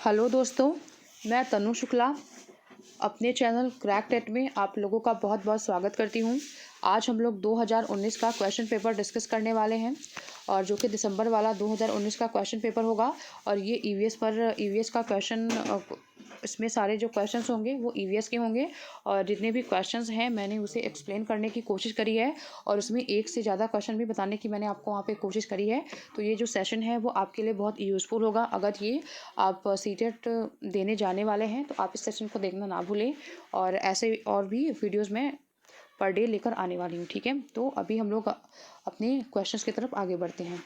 Hello दोस्तों, मैं तनु शुक्ला अपने चैनल क्रैक टेट में आप लोगों का बहुत बहुत स्वागत करती हूँ। आज हम लोग 2019 का क्वेश्चन पेपर डिस्कस करने वाले हैं और जो कि दिसंबर वाला 2019 का क्वेश्चन पेपर होगा। और ये ईवीएस का क्वेश्चन, इसमें सारे जो क्वेश्चंस होंगे वो ईवीएस के होंगे। और जितने भी क्वेश्चंस हैं मैंने उसे एक्सप्लेन करने की कोशिश करी है और उसमें एक से ज़्यादा क्वेश्चन भी बताने की मैंने आपको वहाँ पे कोशिश करी है। तो ये जो सेशन है वो आपके लिए बहुत यूज़फुल होगा। अगर ये आप सीटेट देने जाने वाले हैं तो आप इस सेशन को देखना ना भूलें। और ऐसे और भी वीडियोज़ में पर डे लेकर आने वाली हूँ, ठीक है। तो अभी हम लोग अपने क्वेश्चंस की तरफ आगे बढ़ते हैं।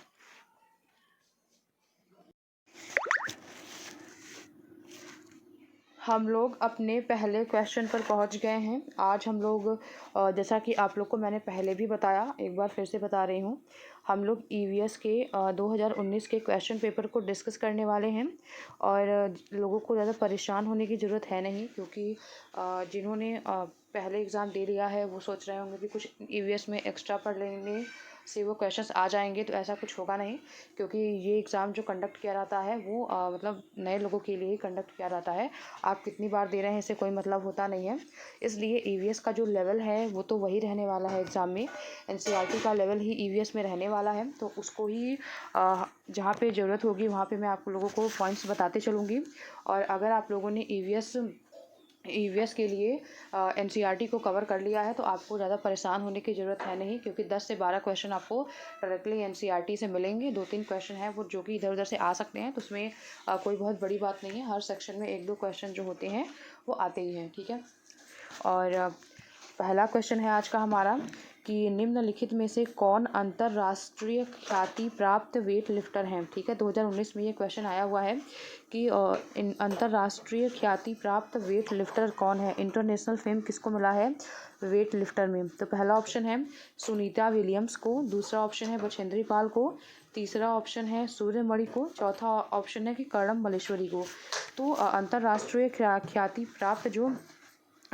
हम लोग अपने पहले क्वेश्चन पर पहुंच गए हैं। आज हम लोग जैसा कि आप लोग को मैंने पहले भी बताया, एक बार फिर से बता रही हूँ, हम लोग ईवीएस के 2019 के क्वेश्चन पेपर को डिस्कस करने वाले हैं। और लोगों को ज़्यादा परेशान होने की ज़रूरत है नहीं, क्योंकि जिन्होंने पहले एग्ज़ाम दे लिया है वो सोच रहे होंगे कि कुछ ईवीएस में एक्स्ट्रा पढ़ लेने से वो क्वेश्चंस आ जाएंगे। तो ऐसा कुछ होगा नहीं, क्योंकि ये एग्ज़ाम जो कंडक्ट किया जाता है वो मतलब नए लोगों के लिए ही कंडक्ट किया जाता है। आप कितनी बार दे रहे हैं इससे कोई मतलब होता नहीं है। इसलिए ईवीएस का जो लेवल है वो तो वही रहने वाला है एग्ज़ाम में। एनसीईआरटी का लेवल ही ईवीएस में रहने वाला है, तो उसको ही जहाँ पे ज़रूरत होगी वहाँ पे मैं आप लोगों को पॉइंट्स बताते चलूँगी। और अगर आप लोगों ने ईवीएस के लिए एनसीईआरटी को कवर कर लिया है तो आपको ज़्यादा परेशान होने की ज़रूरत है नहीं, क्योंकि 10 से 12 क्वेश्चन आपको डायरेक्टली एनसीईआरटी से मिलेंगे। 2-3 क्वेश्चन हैं वो जो कि इधर उधर से आ सकते हैं, तो उसमें कोई बहुत बड़ी बात नहीं है। हर सेक्शन में 1-2 क्वेश्चन जो होते हैं वो आते ही हैं, ठीक है। और पहला क्वेश्चन है आज का हमारा कि निम्नलिखित में से कौन अंतर्राष्ट्रीय ख्याति प्राप्त वेट लिफ्टर हैं, ठीक है। 2019 में ये क्वेश्चन आया हुआ है कि अंतर्राष्ट्रीय ख्याति प्राप्त वेट लिफ्टर कौन है, इंटरनेशनल फेम किसको मिला है वेट लिफ्टर में। तो पहला ऑप्शन है सुनीता विलियम्स को, दूसरा ऑप्शन है बछेंद्री पाल को, तीसरा ऑप्शन है सूर्यमणि को, चौथा ऑप्शन है कि कर्णम मल्लेश्वरी को। तो अंतर्राष्ट्रीय ख्याति प्राप्त जो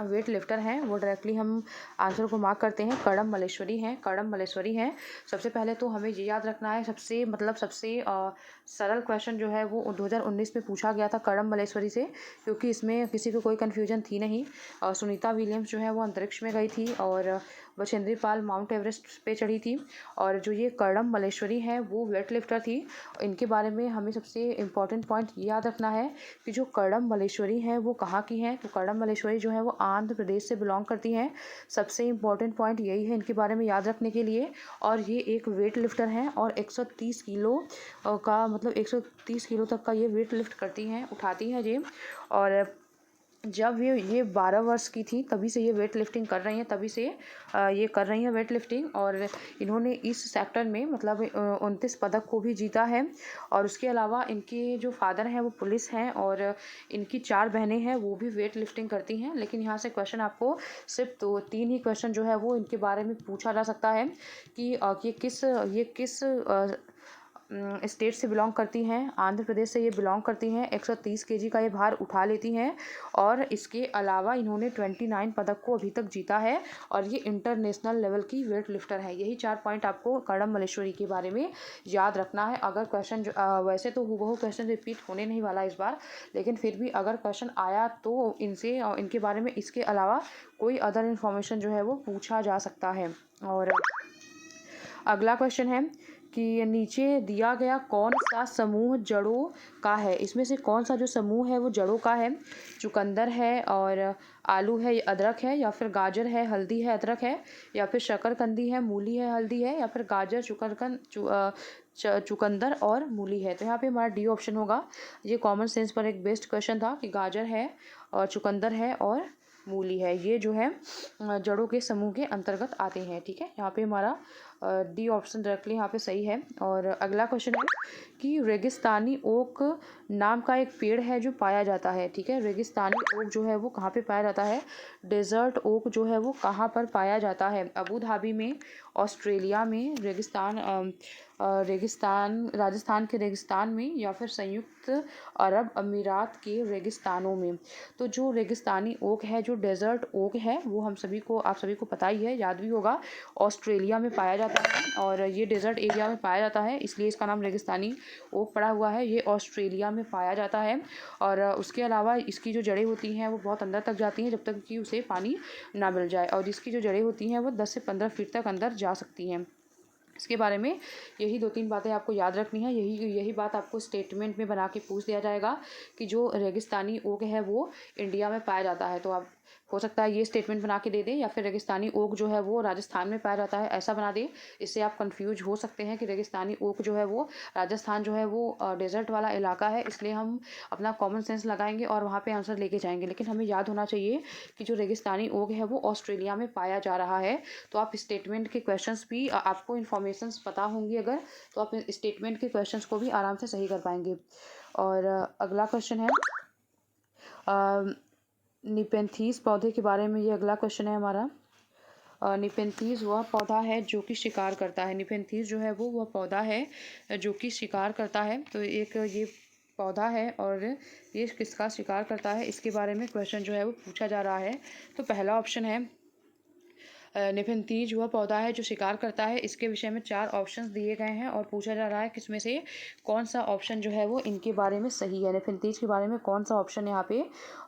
वेट लिफ्टर हैं वो डायरेक्टली हम आंसर को मार्क करते हैं, कर्णम मल्लेश्वरी हैं। सबसे पहले तो हमें ये याद रखना है, सबसे सरल क्वेश्चन जो है वो 2019 में पूछा गया था कर्णम मल्लेश्वरी से, क्योंकि इसमें किसी को कोई कन्फ्यूजन थी नहीं। सुनीता विलियम्स जो है वो अंतरिक्ष में गई थी और बछेंद्री पाल माउंट एवरेस्ट पे चढ़ी थी। और जो ये कर्णम मल्लेश्वरी हैं वो वेट लिफ्टर थी। इनके बारे में हमें सबसे इम्पॉर्टेंट पॉइंट ये याद रखना है कि जो कर्णम मल्लेश्वरी हैं वो कहाँ की हैं। तो कर्णम मल्लेश्वरी जो है वो आंध्र प्रदेश से बिलोंग करती हैं। सबसे इम्पॉर्टेंट पॉइंट यही है इनके बारे में याद रखने के लिए। और ये एक वेट लिफ्टर हैं और 130 किलो का, मतलब 130 किलो तक का ये वेट लिफ्ट करती हैं, उठाती हैं ये। और जब ये 12 वर्ष की थी तभी से ये वेट लिफ्टिंग कर रही हैं, तभी से ये कर रही हैं वेट लिफ्टिंग। और इन्होंने इस सेक्टर में मतलब 29 पदक को भी जीता है। और उसके अलावा इनके जो फादर हैं वो पुलिस हैं और इनकी 4 बहनें हैं वो भी वेट लिफ्टिंग करती हैं। लेकिन यहाँ से क्वेश्चन आपको सिर्फ 3 ही क्वेश्चन जो है वो इनके बारे में पूछा जा सकता है कि ये किस स्टेट से बिलोंग करती हैं। आंध्र प्रदेश से ये बिलोंग करती हैं। 130 केजी का ये भार उठा लेती हैं। और इसके अलावा इन्होंने 29 पदक को अभी तक जीता है और ये इंटरनेशनल लेवल की वेट लिफ्टर है। यही 4 पॉइंट आपको कर्णम मल्लेश्वरी के बारे में याद रखना है। अगर क्वेश्चन वैसे तो हूबहू क्वेश्चन रिपीट होने नहीं वाला इस बार, लेकिन फिर भी अगर क्वेश्चन आया तो इनके बारे में इसके अलावा कोई अदर इन्फॉर्मेशन जो है वो पूछा जा सकता है। और अगला क्वेश्चन है कि नीचे दिया गया कौन सा समूह जड़ों का है। इसमें से कौन सा जो समूह है वो जड़ों का है। चुकंदर है और आलू है, अदरक है, या फिर गाजर है, हल्दी है, अदरक है, या फिर शकरकंदी है, मूली है, हल्दी है, या फिर गाजर चुकंदर और मूली है। तो यहाँ पे हमारा डी ऑप्शन होगा। ये कॉमन सेंस पर एक बेस्ट क्वेश्चन था कि गाजर है और चुकंदर है और मूली है, ये जो है जड़ों के समूह के अंतर्गत आते हैं, ठीक है। यहाँ पे हमारा डी ऑप्शन डायरेक्टली यहाँ पे सही है। और अगला क्वेश्चन है कि रेगिस्तानी ओक नाम का एक पेड़ है जो पाया जाता है, ठीक है। रेगिस्तानी ओक जो है वो कहाँ पे पाया जाता है, डेजर्ट ओक जो है वो कहाँ पर पाया जाता है, अबू धाबी में ऑस्ट्रेलिया में राजस्थान के रेगिस्तान में या फिर संयुक्त अरब अमीरात के रेगिस्तानों में। तो जो रेगिस्तानी ओक है, जो डेजर्ट ओक है, वो आप सभी को पता ही है, याद भी होगा, ऑस्ट्रेलिया में पाया जाता है और ये डेजर्ट एरिया में पाया जाता है, इसलिए इसका नाम रेगिस्तानी ओक पड़ा हुआ है। ये ऑस्ट्रेलिया में पाया जाता है और उसके अलावा इसकी जो जड़ें होती हैं वो बहुत अंदर तक जाती हैं जब तक कि उसे पानी ना मिल जाए, और इसकी जो जड़ें होती हैं वो 10 से 15 फीट तक अंदर जा सकती हैं। इसके बारे में यही 2-3 बातें आपको याद रखनी है। यही बात आपको स्टेटमेंट में बना के पूछ दिया जाएगा कि जो रेगिस्तानी ओक है वो इंडिया में पाया जाता है, तो आप हो सकता है ये स्टेटमेंट बना के दे दें, या फिर रेगिस्तानी ओक जो है वो राजस्थान में पाया जाता है ऐसा बना दें। इससे आप कंफ्यूज हो सकते हैं कि रेगिस्तानी ओक जो है वो राजस्थान जो है वो डेजर्ट वाला इलाका है, इसलिए हम अपना कॉमन सेंस लगाएंगे और वहाँ पे आंसर लेके जाएंगे। लेकिन हमें याद होना चाहिए कि जो रेगिस्तानी ओक है वो ऑस्ट्रेलिया में पाया जा रहा है। तो आप स्टेटमेंट के क्वेश्चंस भी आपको इन्फॉर्मेशन पता होंगी अगर, तो आप स्टेटमेंट के क्वेश्चंस को भी आराम से सही कर पाएंगे। और अगला क्वेश्चन है निपेंथीज पौधे के बारे में। ये अगला क्वेश्चन है हमारा। निपेंथीज वह पौधा है जो कि शिकार करता है। निपेंथीज जो है वो वह पौधा है जो कि शिकार करता है। तो एक ये पौधा है और ये किसका शिकार करता है, इसके बारे में क्वेश्चन जो है वो पूछा जा रहा है। तो पहला ऑप्शन है निपेंथीज वह पौधा है जो शिकार करता है। इसके विषय में 4 ऑप्शंस दिए गए हैं और पूछा जा रहा है किसमें से कौन सा ऑप्शन जो है वो इनके बारे में सही है। निपेंथीज के बारे में कौन सा ऑप्शन यहाँ पे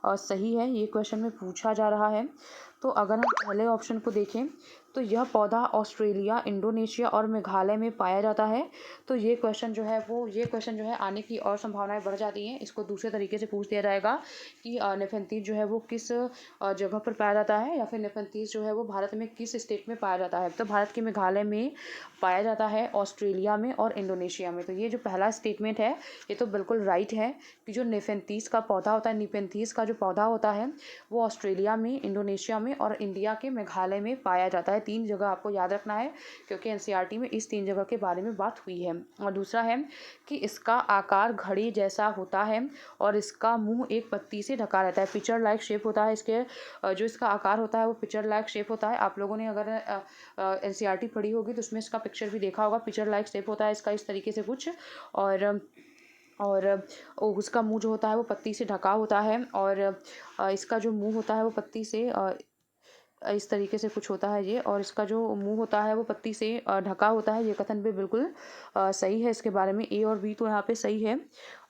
सही है, ये क्वेश्चन में पूछा जा रहा है। तो अगर हम पहले ऑप्शन को देखें तो यह पौधा ऑस्ट्रेलिया, इंडोनेशिया और मेघालय में पाया जाता है। तो ये क्वेश्चन जो है आने की और संभावनाएं बढ़ जाती हैं। इसको दूसरे तरीके से पूछ दिया जाएगा कि निपेंथीज जो है वो किस जगह पर पाया जाता है, या फिर निपेंथीज जो है वो भारत में किस स्टेट में पाया जाता है। तो भारत के मेघालय में पाया जाता है, ऑस्ट्रेलिया में और इंडोनेशिया में। तो ये जो पहला स्टेटमेंट है ये तो बिल्कुल राइट है कि जो निपेंथीज का पौधा होता है, निपेंथीज का जो पौधा होता है वो ऑस्ट्रेलिया में, इंडोनेशिया में और इंडिया के मेघालय में पाया जाता है। 3 जगह आपको याद रखना है क्योंकि एनसीईआरटी में इस 3 जगह के बारे में बात हुई है। और दूसरा है कि इसका आकार घड़ी जैसा होता है और इसका मुंह एक पत्ती से ढका रहता है। पिक्चर लाइक शेप होता है इसके, जो इसका आकार होता है वो पिक्चर लाइक शेप होता है। आप लोगों ने अगर एनसीईआरटी पढ़ी होगी तो उसमें इसका पिक्चर भी देखा होगा। पिक्चर लाइक शेप होता है इसका इस तरीके से कुछ, और उसका मुंह जो होता है वो पत्ती से ढका होता है, और इसका जो मुंह होता है वो पत्ती से इस तरीके से कुछ होता है ये, और इसका जो मुंह होता है वो पत्ती से ढका होता है। ये कथन भी बिल्कुल सही है। इसके बारे में ए और बी तो यहाँ पे सही है।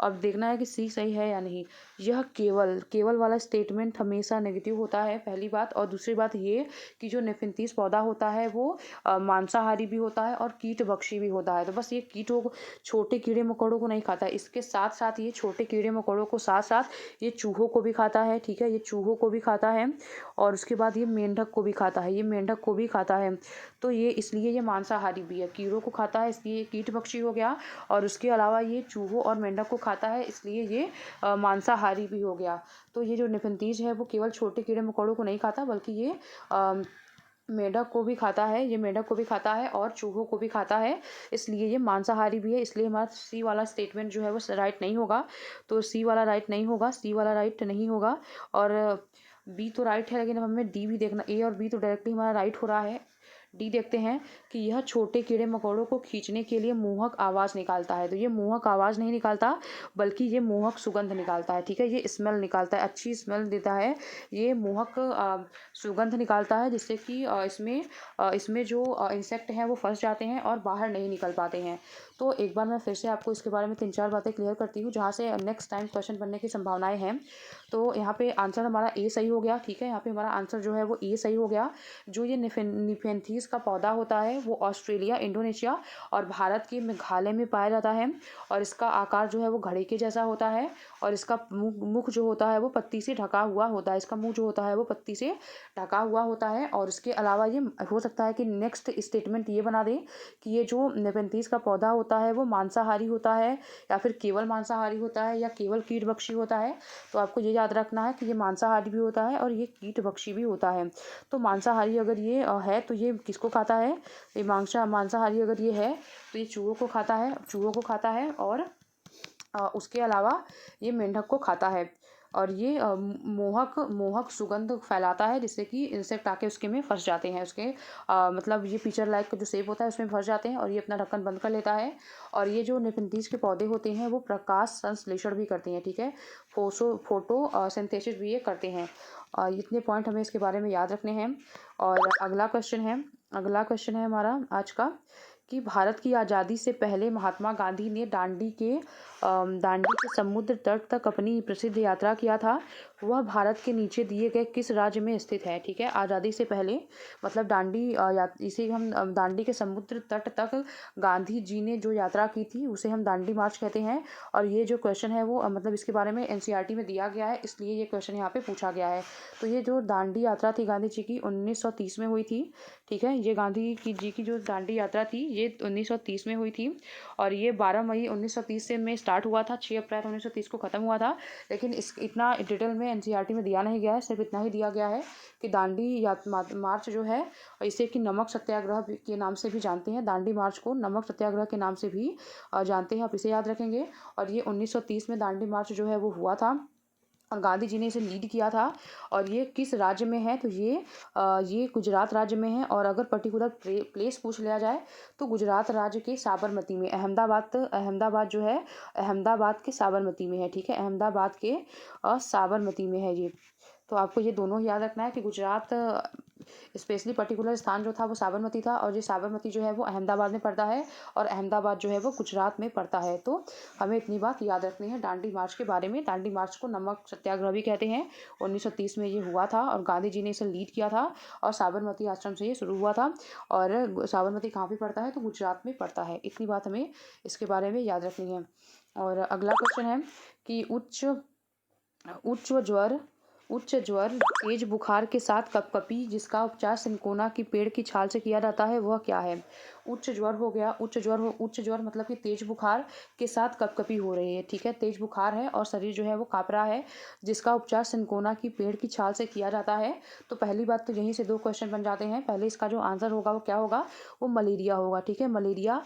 अब देखना है कि सी सही है या नहीं। यह केवल वाला स्टेटमेंट हमेशा नेगेटिव होता है, पहली बात। और दूसरी बात ये कि जो निपेंथीज पौधा होता है वो मांसाहारी भी होता है और कीटभक्षी भी होता है। तो बस ये कीटों को, छोटे कीड़े मकोड़ों को नहीं खाता है, इसके साथ साथ ये छोटे कीड़े मकोड़ों को साथ साथ ये चूहों को भी खाता है। ठीक है, ये चूहों को भी खाता है और उसके बाद ये मेंढक को भी खाता है। ये मेंढक को भी खाता है, तो ये इसलिए ये मांसाहारी भी है। कीड़ों को खाता है इसलिए कीट पक्षी हो गया, और उसके अलावा ये चूहों और मेंढक को खाता है इसलिए ये मांसाहारी भी हो गया। तो ये जो निपेंथीज है वो केवल छोटे कीड़े मकोड़ों को नहीं खाता बल्कि ये मेंढक को भी खाता है। ये मेंढक को भी खाता है और चूहों को भी खाता है, इसलिए ये मांसाहारी भी है। इसलिए हमारा सी वाला स्टेटमेंट जो है वो राइट नहीं होगा। तो सी वाला राइट नहीं होगा, सी वाला राइट नहीं होगा। और बी तो राइट है, लेकिन अब हमें डी भी देखना। ए और बी तो डायरेक्टली हमारा राइट हो रहा है। डी देखते हैं कि यह छोटे कीड़े मकोड़ों को खींचने के लिए मोहक आवाज़ निकालता है। तो ये मोहक आवाज़ नहीं निकालता बल्कि ये मोहक सुगंध निकालता है। ठीक है, ये स्मेल निकालता है, अच्छी स्मेल देता है। ये मोहक सुगंध निकालता है जिससे कि इसमें जो इंसेक्ट हैं वो फंस जाते हैं और बाहर नहीं निकल पाते हैं। तो एक बार मैं फिर से आपको इसके बारे में 3-4 बातें क्लियर करती हूँ जहाँ से नेक्स्ट टाइम क्वेश्चन बनने की संभावनाएं हैं। तो यहाँ पे आंसर हमारा ए सही हो गया। ठीक है, यहाँ पे हमारा आंसर जो है वो ए सही हो गया। जो ये निपेंथीज का पौधा होता है वो ऑस्ट्रेलिया, इंडोनेशिया और भारत के मेघालय में पाया जाता है, और इसका आकार जो है वो घड़े के जैसा होता है, और इसका मुख जो होता है वो पत्ती से ढका हुआ होता है। इसका मुंह जो होता है वो पत्ती से ढका हुआ होता है। और इसके अलावा ये हो सकता है कि नेक्स्ट स्टेटमेंट ये बना दें कि ये जो निपेंथीज का पौधा होता है वो मांसाहारी होता है, या फिर केवल मांसाहारी होता है, या केवल कीटभक्षी होता है। तो आपको ये याद रखना है कि ये मांसाहारी भी होता है और ये कीटभक्षी भी होता है। तो मांसाहारी अगर ये है तो ये किसको खाता है, ये मांसाहारी अगर ये है तो ये चूहों को खाता है और उसके अलावा ये मेंढक को खाता है। और ये मोहक मोहक सुगंध फैलाता है, जिससे कि इंसेक्ट आके उसके में फंस जाते हैं, उसके मतलब ये फीचर लाइक जो शेप होता है उसमें फंस जाते हैं और ये अपना ढक्कन बंद कर लेता है। और ये जो नेफेंथीज के पौधे होते हैं वो प्रकाश संश्लेषण भी करते हैं, ठीक है, फोटो सिंथेसिस भी ये करते हैं। इतने पॉइंट हमें इसके बारे में याद रखने हैं। और अगला क्वेश्चन है हमारा आज का, कि भारत की आज़ादी से पहले महात्मा गांधी ने दांडी के समुद्र तट तक अपनी प्रसिद्ध यात्रा किया था, वह भारत के नीचे दिए गए किस राज्य में स्थित है? ठीक है, आज़ादी से पहले मतलब इसे हम दांडी के समुद्र तट तक गांधी जी ने जो यात्रा की थी उसे हम दांडी मार्च कहते हैं। और ये जो क्वेश्चन है वो मतलब इसके बारे में एनसीईआरटी में दिया गया है, इसलिए ये क्वेश्चन यहाँ पे पूछा गया है। तो ये जो दांडी यात्रा थी गांधी जी की 1930 में हुई थी, ठीक है, ये जी की जो दांडी यात्रा थी ये 1930 में हुई थी। और ये 12 मई 1930 से में स्टार्ट हुआ था, 6 अप्रैल 1930 को ख़त्म हुआ था। लेकिन इतना डिटेल में एनसीईआरटी में दिया नहीं गया है, सिर्फ इतना ही दिया गया है कि दांडी मार्च जो है इसे कि नमक सत्याग्रह के नाम से भी जानते हैं, दांडी मार्च को नमक सत्याग्रह के नाम से भी जानते हैं, आप इसे याद रखेंगे। और ये 1930 में दांडी मार्च जो है वो हुआ था और गांधी जी ने इसे लीड किया था। और ये किस राज्य में है? तो ये गुजरात राज्य में है। और अगर पर्टिकुलर प्लेस पूछ लिया जाए तो गुजरात राज्य के साबरमती में, अहमदाबाद जो है अहमदाबाद के साबरमती में है, ठीक है, अहमदाबाद के साबरमती में है ये। तो आपको ये दोनों याद रखना है कि गुजरात स्पेशली पर्टिकुलर स्थान जो था वो साबरमती था, और ये साबरमती जो है वो अहमदाबाद में पड़ता है, और अहमदाबाद जो है वो गुजरात में पड़ता है। तो हमें इतनी बात याद रखनी है दांडी मार्च के बारे में। दांडी मार्च को नमक सत्याग्रह भी कहते हैं। 1930 में ये हुआ था और गांधी जी ने इसे लीड किया था, और साबरमती आश्रम से ये शुरू हुआ था। और साबरमती कहाँ पे पड़ता है? तो गुजरात में पड़ता है। इतनी बात हमें इसके बारे में याद रखनी है। और अगला क्वेश्चन है कि उच्च ज्वर, तेज बुखार के साथ कपकपी, जिसका उपचार सिनकोना की पेड़ की छाल से किया जाता है, वह क्या है? उच्च ज्वर हो गया, उच्च ज्वर मतलब कि तेज बुखार के साथ कपकपी हो रही है, ठीक है, तेज बुखार है और शरीर जो है वो काँप रहा है, जिसका उपचार सिनकोना की पेड़ की छाल से किया जाता है। तो पहली बात तो यहीं से 2 क्वेश्चन बन जाते हैं। पहले इसका जो आंसर होगा वो क्या होगा? वो मलेरिया होगा, ठीक है, मलेरिया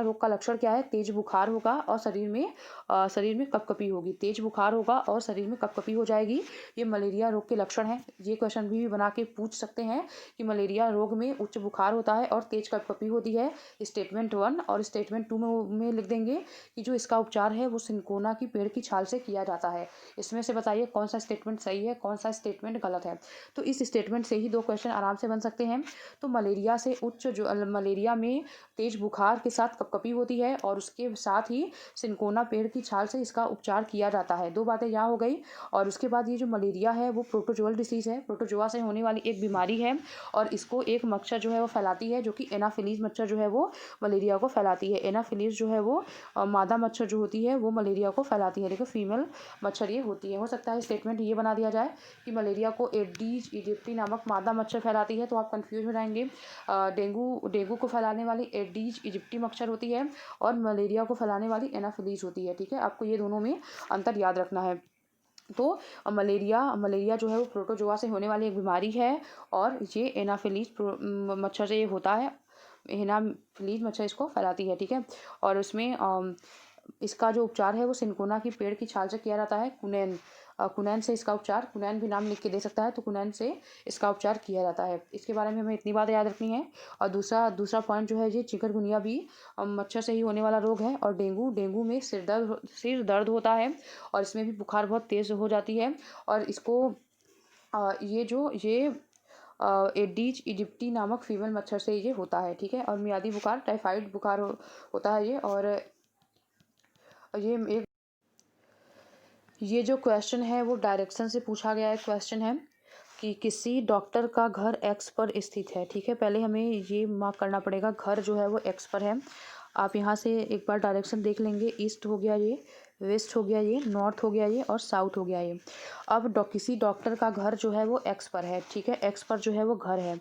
रोग का लक्षण क्या है? तेज बुखार होगा और शरीर में कपकपी होगी। तेज बुखार होगा और शरीर में कपकपी हो जाएगी, ये मलेरिया रोग के लक्षण हैं। ये क्वेश्चन भी बना के पूछ सकते हैं कि मलेरिया रोग में उच्च बुखार होता है और तेज कपकपी होती है, स्टेटमेंट 1। और स्टेटमेंट 2 में लिख देंगे कि जो इसका उपचार है वो सिनकोना की पेड़ की छाल से किया जाता है। इसमें से बताइए कौन सा स्टेटमेंट सही है, कौन सा स्टेटमेंट गलत है। तो इस स्टेटमेंट से ही 2 क्वेश्चन आराम से बन सकते हैं। तो मलेरिया में तेज बुखार के साथ कपकपी होती है और उसके साथ ही सिनकोना पेड़ की छाल से इसका उपचार किया जाता है। 2 बातें यहाँ हो गई। और उसके बाद ये जो मलेरिया है वो प्रोटोजोअल डिसीज़ है, प्रोटोजोआ से होने वाली एक बीमारी है, और इसको एक मच्छर जो है वो फैलाती है, जो कि एनाफिलीज मच्छर जो है वो मलेरिया को फैलाती है। एनाफिलीज जो है वो मादा मच्छर जो होती है वो मलेरिया को फैलाती है, देखो फीमेल मच्छर ये होती है। हो सकता है स्टेटमेंट ये बना दिया जाए कि मलेरिया को एडीज इजिप्टी नामक मादा मच्छर फैलाती है, तो आप कंफ्यूज हो जाएंगे। डेंगू को फैलाने वाली एडीज इजिप्टी मच्छर होती है और मलेरिया को फैलाने वाली एनाफिलीज होती है, ठीक है, आपको ये दोनों में अंतर याद रखना है। तो मलेरिया जो है वो प्रोटोजोआ से होने वाली एक बीमारी है, और ये एनाफिलीज मच्छर से ये होता है, एनाफिलीज मच्छर इसको फैलाती है, ठीक है। और उसमें इसका जो उपचार है वो सिनकोना की पेड़ की छाल से किया जाता है। कुनैन से इसका उपचार, कुनैन भी नाम लिख के दे सकता है, तो कुनैन से इसका उपचार किया जाता है। इसके बारे में हमें इतनी बात याद रखनी है। और दूसरा पॉइंट जो है, ये चिकनगुनिया भी मच्छर से ही होने वाला रोग है। और डेंगू में सिर दर्द होता है, और इसमें भी बुखार बहुत तेज़ हो जाती है। और इसको ये एडीज इजिप्टी नामक फीमेल मच्छर से ये होता है, ठीक है। और मियादी बुखार, टाइफाइड बुखार होता है ये। और ये जो क्वेश्चन है वो डायरेक्शन से पूछा गया है क्वेश्चन है कि किसी डॉक्टर का घर एक्स पर स्थित है, ठीक है। पहले हमें ये मार्क करना पड़ेगा, घर जो है वो एक्स पर है। आप यहाँ से एक बार डायरेक्शन देख लेंगे, ईस्ट हो गया ये, वेस्ट हो गया ये, नॉर्थ हो गया ये, और साउथ हो गया ये। अब किसी डॉक्टर का घर जो है वो एक्स पर है, ठीक है, एक्स पर जो है वो घर है,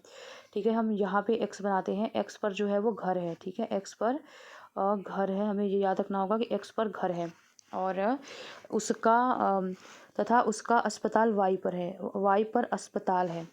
ठीक है। हम यहाँ पे एक्स बनाते हैं, एक्स पर जो है वो घर है, ठीक है, एक्स पर घर है, हमें ये याद रखना होगा कि एक्स पर घर है। और उसका अस्पताल वाई पर है, वाई पर अस्पताल है।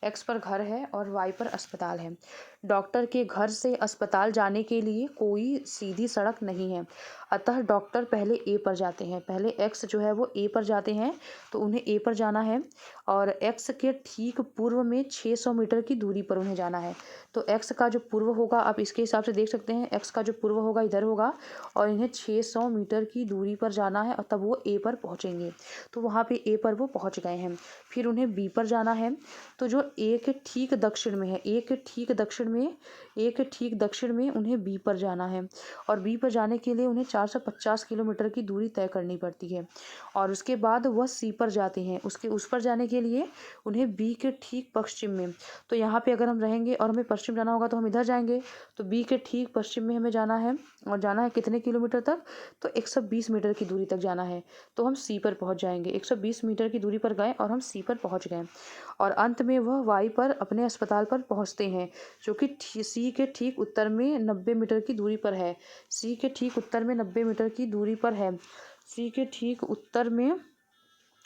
एक्स पर घर है और वाई पर अस्पताल है। डॉक्टर के घर से अस्पताल जाने के लिए कोई सीधी सड़क नहीं है, अतः डॉक्टर पहले ए पर जाते हैं। पहले एक्स जो है वो ए पर जाते हैं, तो उन्हें ए पर जाना है और एक्स के ठीक पूर्व में 600 मीटर की दूरी पर उन्हें जाना है। तो एक्स का जो पूर्व होगा, आप इसके हिसाब से देख सकते हैं, एक्स का जो पूर्व होगा इधर होगा और इन्हें 600 मीटर की दूरी पर जाना है और तब वो ए पर पहुँचेंगे। तो वहाँ पे ए पर वो पहुँच गए हैं। फिर उन्हें बी पर जाना है, तो जो ए के ठीक दक्षिण में है, ए के ठीक दक्षिण में उन्हें बी पर जाना है और बी पर जाने के लिए उन्हें 450 किलोमीटर की दूरी तय करनी पड़ती है। और उसके बाद वह सी पर जाते हैं। उस पर जाने के लिए उन्हें बी के ठीक पश्चिम में, तो यहाँ पे अगर हम रहेंगे और हमें पश्चिम जाना होगा तो हम इधर जाएंगे, तो बी के ठीक पश्चिम में हमें जाना है और जाना है कितने किलोमीटर तक, तो 120 मीटर की दूरी तक जाना है। तो हम सी पर पहुँच जाएंगे। 120 मीटर की दूरी पर गए और हम सी पर पहुँच गए और अंत में वह वाई पर अपने अस्पताल पर पहुँचते हैं, जो कि सी के ठीक उत्तर में 90 मीटर की दूरी पर है। सी के ठीक उत्तर में 90 मीटर की दूरी पर है। सी के ठीक उत्तर में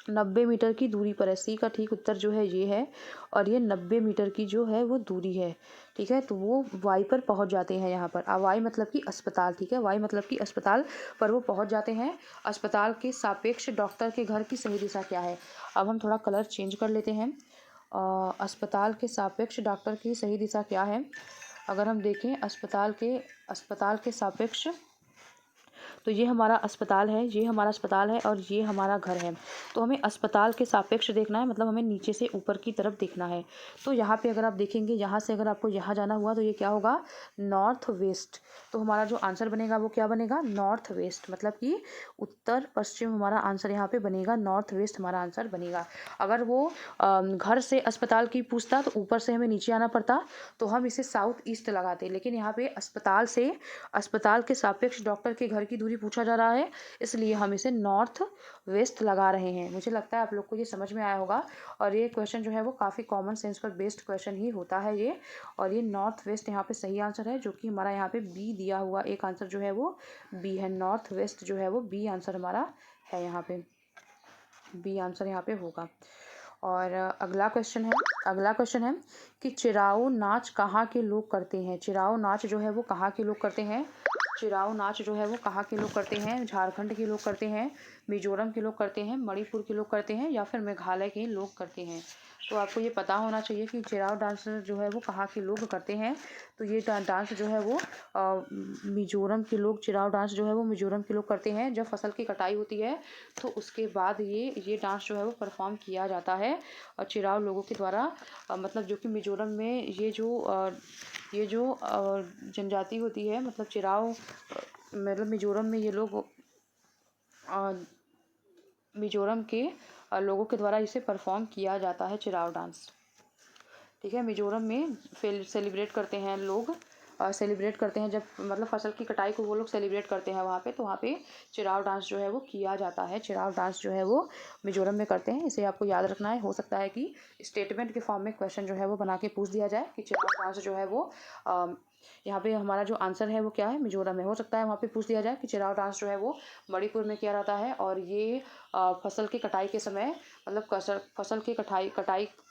90 मीटर की दूरी पर है। सी का ठीक उत्तर जो है ये है और ये 90 मीटर की जो है वो दूरी है। ठीक है, तो वो वाई पर पहुंच जाते हैं। यहाँ पर वाई मतलब कि अस्पताल। ठीक है, वाई मतलब कि अस्पताल पर वो पहुंच जाते हैं। अस्पताल के सापेक्ष डॉक्टर के घर की सही दिशा क्या है। अब हम थोड़ा कलर चेंज कर लेते हैं। अस्पताल के सापेक्ष डॉक्टर की सही दिशा क्या है। अगर हम देखें अस्पताल के सापेक्ष, तो ये हमारा अस्पताल है, ये हमारा अस्पताल है और ये हमारा घर है। तो हमें अस्पताल के सापेक्ष देखना है, मतलब हमें नीचे से ऊपर की तरफ देखना है। तो यहाँ पे अगर आप देखेंगे, यहाँ से अगर आपको यहाँ जाना हुआ तो ये क्या होगा, नॉर्थ वेस्ट। तो हमारा जो आंसर बनेगा वो क्या बनेगा, नॉर्थ वेस्ट, मतलब कि उत्तर पश्चिम हमारा आंसर यहाँ पे बनेगा, नॉर्थ वेस्ट हमारा आंसर बनेगा। अगर वो घर से अस्पताल की पूछता तो ऊपर से हमें नीचे आना पड़ता, तो हम इसे साउथ ईस्ट लगाते। लेकिन यहाँ पे अस्पताल के सापेक्ष डॉक्टर के घर की दूरी पूछा जा रहा है, इसलिए हम इसे नॉर्थ वेस्ट लगा रहे हैं। मुझे लगता है आप लोग को ये समझ में आया होगा और ये क्वेश्चन जो है वो काफ़ी कॉमन सेंस पर बेस्ड क्वेश्चन ही होता है ये। और ये नॉर्थ वेस्ट यहाँ पे सही आंसर है, जो कि हमारा यहाँ पे बी दिया हुआ एक आंसर जो है वो बी है। नॉर्थ वेस्ट जो है वो बी आंसर हमारा है, यहाँ पे बी आंसर यहाँ पे होगा। और अगला क्वेश्चन है कि चिराओ नाच कहाँ के लोग करते हैं। चिराओ नाच जो है वो कहाँ के लोग करते हैं। चिराओ नाच जो है वो कहाँ के लोग करते हैं। झारखंड के लोग करते हैं, मिजोरम के लोग करते हैं, मणिपुर के लोग करते हैं या फिर मेघालय के लोग करते हैं। तो आपको ये पता होना चाहिए कि चिराओ डांस जो है वो कहाँ के लोग करते हैं। तो ये डांस जो है वो मिजोरम के लोग, चिराओ डांस जो है वो मिजोरम के लोग करते हैं। जब फसल की कटाई होती है तो उसके बाद ये डांस जो है वो परफॉर्म किया जाता है और चिराओ लोगों के द्वारा, मतलब जो कि मिजोरम में ये जो जनजाति होती है, मतलब चिराओ, मतलब मिजोरम में ये लोग मिजोरम के लोगों के द्वारा इसे परफॉर्म किया जाता है, चिराओ डांस। ठीक है, मिजोरम में सेलिब्रेट करते हैं लोग, सेलिब्रेट करते हैं जब मतलब फसल की कटाई को वो लोग सेलिब्रेट करते हैं वहाँ पे, तो वहाँ पे चिराओ डांस जो है वो किया जाता है। चिराओ डांस जो है वो मिजोरम में करते हैं, इसे आपको याद रखना है। हो सकता है कि स्टेटमेंट के फॉर्म में क्वेश्चन जो है वो बना के पूछ दिया जाए कि चिराओ डांस जो है वो यहाँ पे हमारा जो आंसर है वो क्या है, मिजोरम में। हो सकता है वहाँ पे पूछ दिया जाए कि चिराओ डांस जो है वो मणिपुर में किया जाता है और ये फसल की कटाई के समय, मतलब फसल की कटाई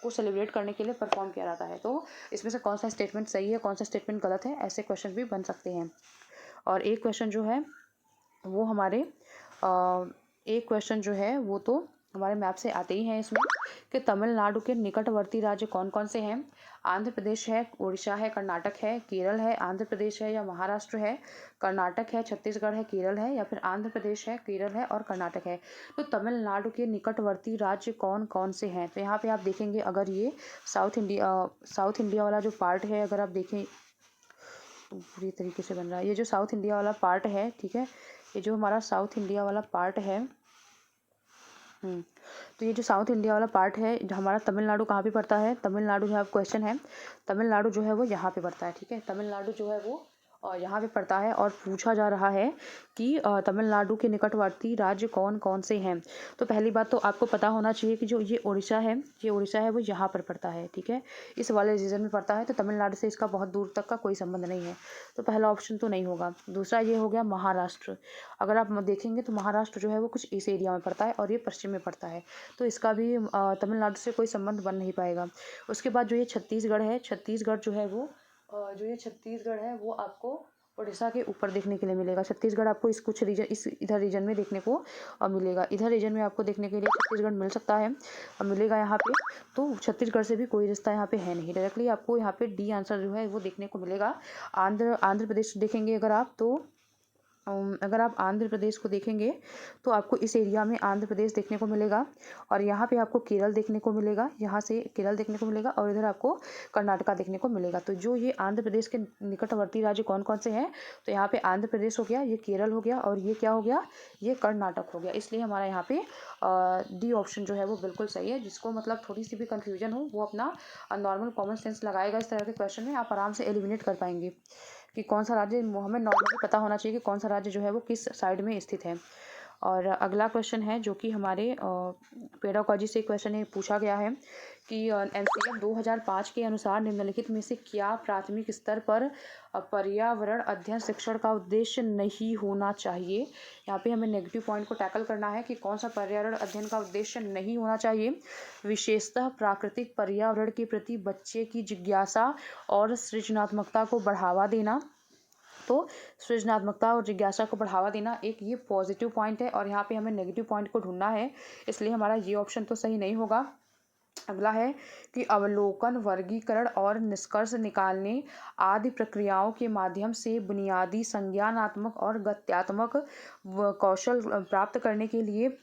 को सेलिब्रेट करने के लिए परफॉर्म किया जाता है। तो इसमें से कौन सा स्टेटमेंट सही है, कौन सा स्टेटमेंट गलत है, ऐसे क्वेश्चन भी बन सकते हैं। और एक क्वेश्चन जो है वो हमारे मैप से आते ही हैं इसमें कि तमिलनाडु के निकटवर्ती राज्य कौन कौन से हैं। आंध्र प्रदेश है, उड़ीसा है, कर्नाटक है, केरल है, आंध्र प्रदेश है या महाराष्ट्र है, कर्नाटक है, छत्तीसगढ़ है, केरल है या फिर आंध्र प्रदेश है, केरल है और कर्नाटक है। तो तमिलनाडु के निकटवर्ती राज्य कौन कौन से हैं। तो यहाँ पे आप देखेंगे, अगर ये साउथ इंडिया वाला जो पार्ट है, अगर आप देखें तो पूरी तरीके से बन रहा है। ये जो साउथ इंडिया वाला पार्ट है, ठीक है, ये जो हमारा साउथ इंडिया वाला पार्ट है, तो ये जो साउथ इंडिया वाला पार्ट है, हमारा तमिलनाडु कहाँ पे पड़ता है। तमिलनाडु जो क्वेश्चन है, तमिलनाडु जो है वो यहाँ पे पड़ता है। ठीक है, तमिलनाडु जो है वो यहाँ पे पड़ता है और पूछा जा रहा है कि तमिलनाडु के निकटवर्ती राज्य कौन कौन से हैं। तो पहली बात तो आपको पता होना चाहिए कि जो ये उड़ीसा है वो यहाँ पर पड़ता है। ठीक है, इस वाले रीजन में पड़ता है, तो तमिलनाडु से इसका बहुत दूर तक का कोई संबंध नहीं है, तो पहला ऑप्शन तो नहीं होगा। दूसरा ये हो गया महाराष्ट्र। अगर आप देखेंगे तो महाराष्ट्र जो है वो कुछ इस एरिया में पड़ता है और ये पश्चिम में पड़ता है, तो इसका भी तमिलनाडु से कोई संबंध बन नहीं पाएगा। उसके बाद जो ये छत्तीसगढ़ है, छत्तीसगढ़ जो है वो जो ये छत्तीसगढ़ है वो आपको उड़ीसा के ऊपर देखने के लिए मिलेगा। छत्तीसगढ़ आपको इस कुछ रीजन इस इधर रीजन में देखने को मिलेगा। इधर रीजन में आपको देखने के लिए छत्तीसगढ़ मिल सकता है, मिलेगा यहाँ पे। तो छत्तीसगढ़ से भी कोई रिश्ता यहाँ पे है नहीं। डायरेक्टली आपको यहाँ पे डी आंसर जो है वो देखने को मिलेगा। आंध्र प्रदेश देखेंगे अगर आप, तो अगर आप आंध्र प्रदेश को देखेंगे तो आपको इस एरिया में आंध्र प्रदेश देखने को मिलेगा, और यहाँ पे आपको केरल देखने को मिलेगा, यहाँ से केरल देखने को मिलेगा, और इधर आपको कर्नाटका देखने को मिलेगा। तो जो ये आंध्र प्रदेश के निकटवर्ती राज्य कौन कौन से हैं, तो यहाँ पे आंध्र प्रदेश हो गया, ये केरल हो गया, और ये क्या हो गया, ये कर्नाटक हो गया। इसलिए हमारा यहाँ पे डी ऑप्शन जो है वो बिल्कुल सही है। जिसको मतलब थोड़ी सी भी कन्फ्यूजन हो वो अपना नॉर्मल कॉमन सेंस लगाएगा इस तरह के क्वेश्चन में, आप आराम से एलिमिनेट कर पाएंगे कि कौन सा राज्य, हमें नॉर्मली पता होना चाहिए कि कौन सा राज्य जो है वो किस साइड में स्थित है। और अगला क्वेश्चन है जो कि हमारे पेडागॉजी से क्वेश्चन है, पूछा गया है कि एनसीएफ 2005 के अनुसार निम्नलिखित में से क्या प्राथमिक स्तर पर पर्यावरण अध्ययन शिक्षण का उद्देश्य नहीं होना चाहिए। यहाँ पे हमें नेगेटिव पॉइंट को टैकल करना है कि कौन सा पर्यावरण अध्ययन का उद्देश्य नहीं होना चाहिए। विशेषतः प्राकृतिक पर्यावरण के प्रति बच्चे की जिज्ञासा और सृजनात्मकता को बढ़ावा देना। तो सृजनात्मकता और जिज्ञासा को बढ़ावा देना एक ये पॉजिटिव पॉइंट है, और यहाँ पे हमें नेगेटिव पॉइंट को ढूंढना है, इसलिए हमारा ये ऑप्शन तो सही नहीं होगा। अगला है कि अवलोकन, वर्गीकरण और निष्कर्ष निकालने आदि प्रक्रियाओं के माध्यम से बुनियादी संज्ञानात्मक और गत्यात्मक कौशल प्राप्त करने के लिए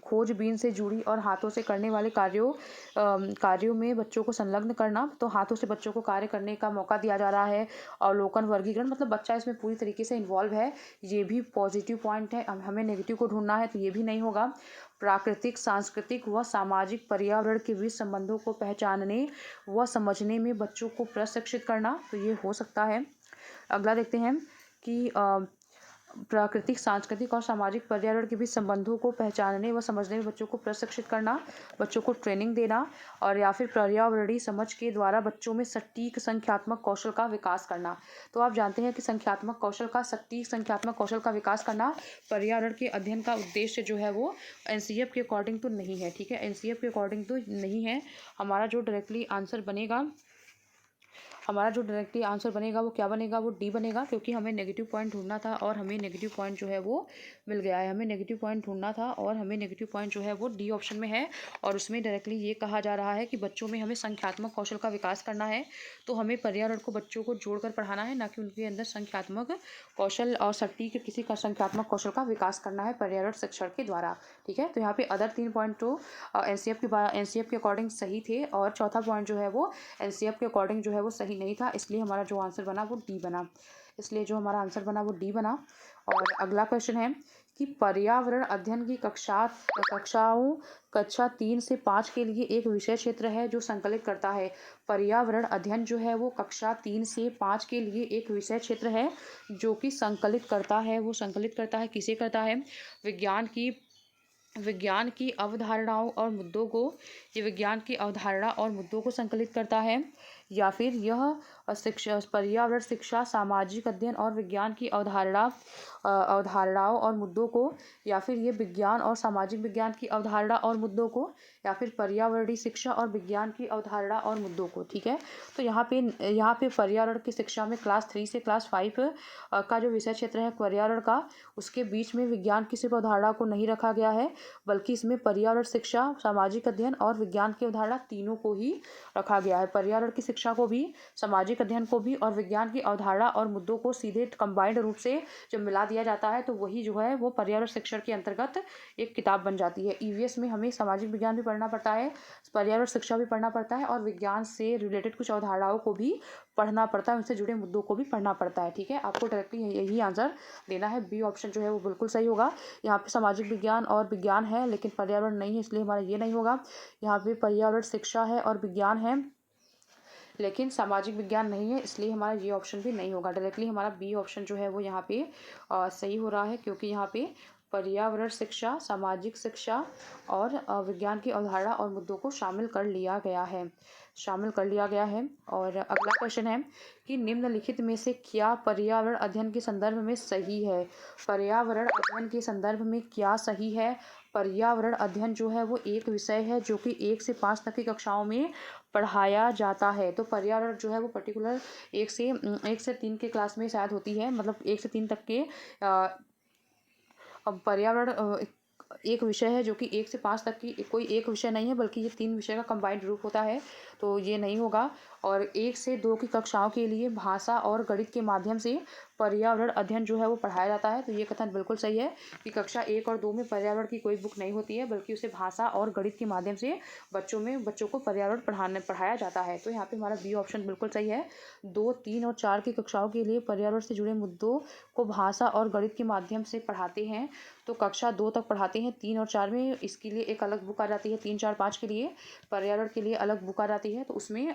खोजबीन से जुड़ी और हाथों से करने वाले कार्यों में बच्चों को संलग्न करना। तो हाथों से बच्चों को कार्य करने का मौका दिया जा रहा है। अवलोकन, वर्गीकरण मतलब बच्चा इसमें पूरी तरीके से इन्वॉल्व है, ये भी पॉजिटिव पॉइंट है। हमें नेगेटिव को ढूंढना है, तो ये भी नहीं होगा। प्राकृतिक, सांस्कृतिक व सामाजिक पर्यावरण के बीच संबंधों को पहचानने व समझने में बच्चों को प्रशिक्षित करना, तो ये हो सकता है। अगला देखते हैं कि प्राकृतिक, सांस्कृतिक और सामाजिक पर्यावरण के बीच संबंधों को पहचानने व समझने में बच्चों को प्रशिक्षित करना, बच्चों को ट्रेनिंग देना, और या फिर पर्यावरणीय समझ के द्वारा बच्चों में सटीक संख्यात्मक कौशल का विकास करना। तो आप जानते हैं कि सटीक संख्यात्मक कौशल का विकास करना पर्यावरण के अध्ययन का उद्देश्य जो है वो एनसीएफ के अकॉर्डिंग तो नहीं है। ठीक है, एनसीएफ के अकॉर्डिंग तो नहीं है। हमारा जो डायरेक्टली आंसर बनेगा वो क्या बनेगा, वो डी बनेगा, क्योंकि हमें नेगेटिव पॉइंट ढूंढना था और हमें नेगेटिव पॉइंट जो है वो मिल गया है। हमें नेगेटिव पॉइंट ढूंढना था और हमें नेगेटिव पॉइंट जो है वो डी ऑप्शन में है, और उसमें डायरेक्टली ये कहा जा रहा है कि बच्चों में हमें संख्यात्मक कौशल का विकास करना है। तो हमें पर्यावरण को बच्चों को जोड़कर पढ़ाना है, ना कि उनके अंदर संख्यात्मक कौशल और सटीक किसी का संख्यात्मक कौशल का विकास करना है पर्यावरण शिक्षण के द्वारा। ठीक है, तो यहाँ पे अदर 3 पॉइंट तो एनसीएफ के अकॉर्डिंग सही थे, और चौथा पॉइंट जो है वो एनसीएफ के अकॉर्डिंग जो है वो सही नहीं था, इसलिए हमारा जो आंसर बना वो डी बना। और अगला क्वेश्चन है कि पर्यावरण अध्ययन की कक्षा 3 से 5 के लिए एक विषय क्षेत्र है जो संकलित करता है। पर्यावरण अध्ययन जो है वो कक्षा 3 से 5 के लिए एक विषय क्षेत्र है जो कि संकलित करता है। वो संकलित करता है, किसे करता है, विज्ञान की अवधारणाओं और मुद्दों को, ये विज्ञान की अवधारणा और मुद्दों को संकलित करता है, या फिर यह पर्यावरण शिक्षा, सामाजिक अध्ययन और विज्ञान की अवधारणाओं और मुद्दों को, या फिर ये विज्ञान और सामाजिक विज्ञान की अवधारणा और मुद्दों को, या फिर पर्यावरणीय शिक्षा और विज्ञान की अवधारणा और मुद्दों को। ठीक है, तो यहाँ पे पर्यावरण की शिक्षा में क्लास 3 से क्लास 5 का जो विषय क्षेत्र है पर्यावरण का, उसके बीच में विज्ञान की सिर्फ अवधारणा को नहीं रखा गया है, बल्कि इसमें पर्यावरण शिक्षा, सामाजिक अध्ययन और विज्ञान की अवधारणा तीनों को ही रखा गया है। पर्यावरण की शिक्षा को भी, सामाजिक अध्ययन को भी और विज्ञान की अवधारणा और मुद्दों को सीधे कंबाइंड रूप से जब मिला दिया जाता है तो वही जो है वो पर्यावरण शिक्षण के अंतर्गत एक किताब बन जाती है। ईवीएस में हमें सामाजिक विज्ञान भी पढ़ना पड़ता है, पर्यावरण शिक्षा भी पढ़ना पड़ता है, और विज्ञान से रिलेटेड कुछ अवधारणाओं को भी पढ़ना पड़ता है, उनसे जुड़े मुद्दों को भी पढ़ना पड़ता है। ठीक है, आपको डायरेक्टली यही आंसर देना है। बी ऑप्शन जो है वो बिल्कुल सही होगा। यहाँ पे सामाजिक विज्ञान और विज्ञान है लेकिन पर्यावरण नहीं है, इसलिए हमारा ये नहीं होगा। यहाँ पे पर्यावरण शिक्षा है और विज्ञान है लेकिन सामाजिक विज्ञान नहीं है, इसलिए हमारा ये ऑप्शन भी नहीं होगा। डायरेक्टली हमारा बी ऑप्शन जो है वो यहाँ पे सही हो रहा है, क्योंकि यहाँ पे पर्यावरण शिक्षा, सामाजिक शिक्षा और विज्ञान की अवधारणा और मुद्दों को शामिल कर लिया गया है। और अगला क्वेश्चन है कि निम्नलिखित में से क्या पर्यावरण अध्ययन के संदर्भ में सही है। पर्यावरण अध्ययन के संदर्भ में क्या सही है। पर्यावरण अध्ययन जो है वो एक विषय है जो कि 1 से 5 तक की कक्षाओं में पढ़ाया जाता है। तो पर्यावरण जो है वो पर्टिकुलर 1 से 3 के क्लास में शायद होती है, मतलब 1 से 3 तक के अब पर्यावरण एक विषय है जो कि 1 से 5 तक की कोई एक विषय नहीं है, बल्कि ये 3 विषय का कंबाइंड रूप होता है, तो ये नहीं होगा। और 1 से 2 की कक्षाओं के लिए भाषा और गणित के माध्यम से पर्यावरण अध्ययन जो है वो पढ़ाया जाता है। तो ये कथन बिल्कुल सही है कि कक्षा 1 और 2 में पर्यावरण की कोई बुक नहीं होती है, बल्कि उसे भाषा और गणित के माध्यम से बच्चों को पर्यावरण पढ़ाया जाता है। तो यहाँ पे हमारा बी ऑप्शन बिल्कुल सही है। 2, 3 और 4 की कक्षाओं के लिए पर्यावरण से जुड़े मुद्दों को भाषा और गणित के माध्यम से पढ़ाते हैं। तो कक्षा 2 तक पढ़ाते हैं, 3 और 4 में इसके लिए एक अलग बुक आ जाती है, 3, 4, 5 के लिए पर्यावरण के लिए अलग बुक आ जाती है, तो उसमें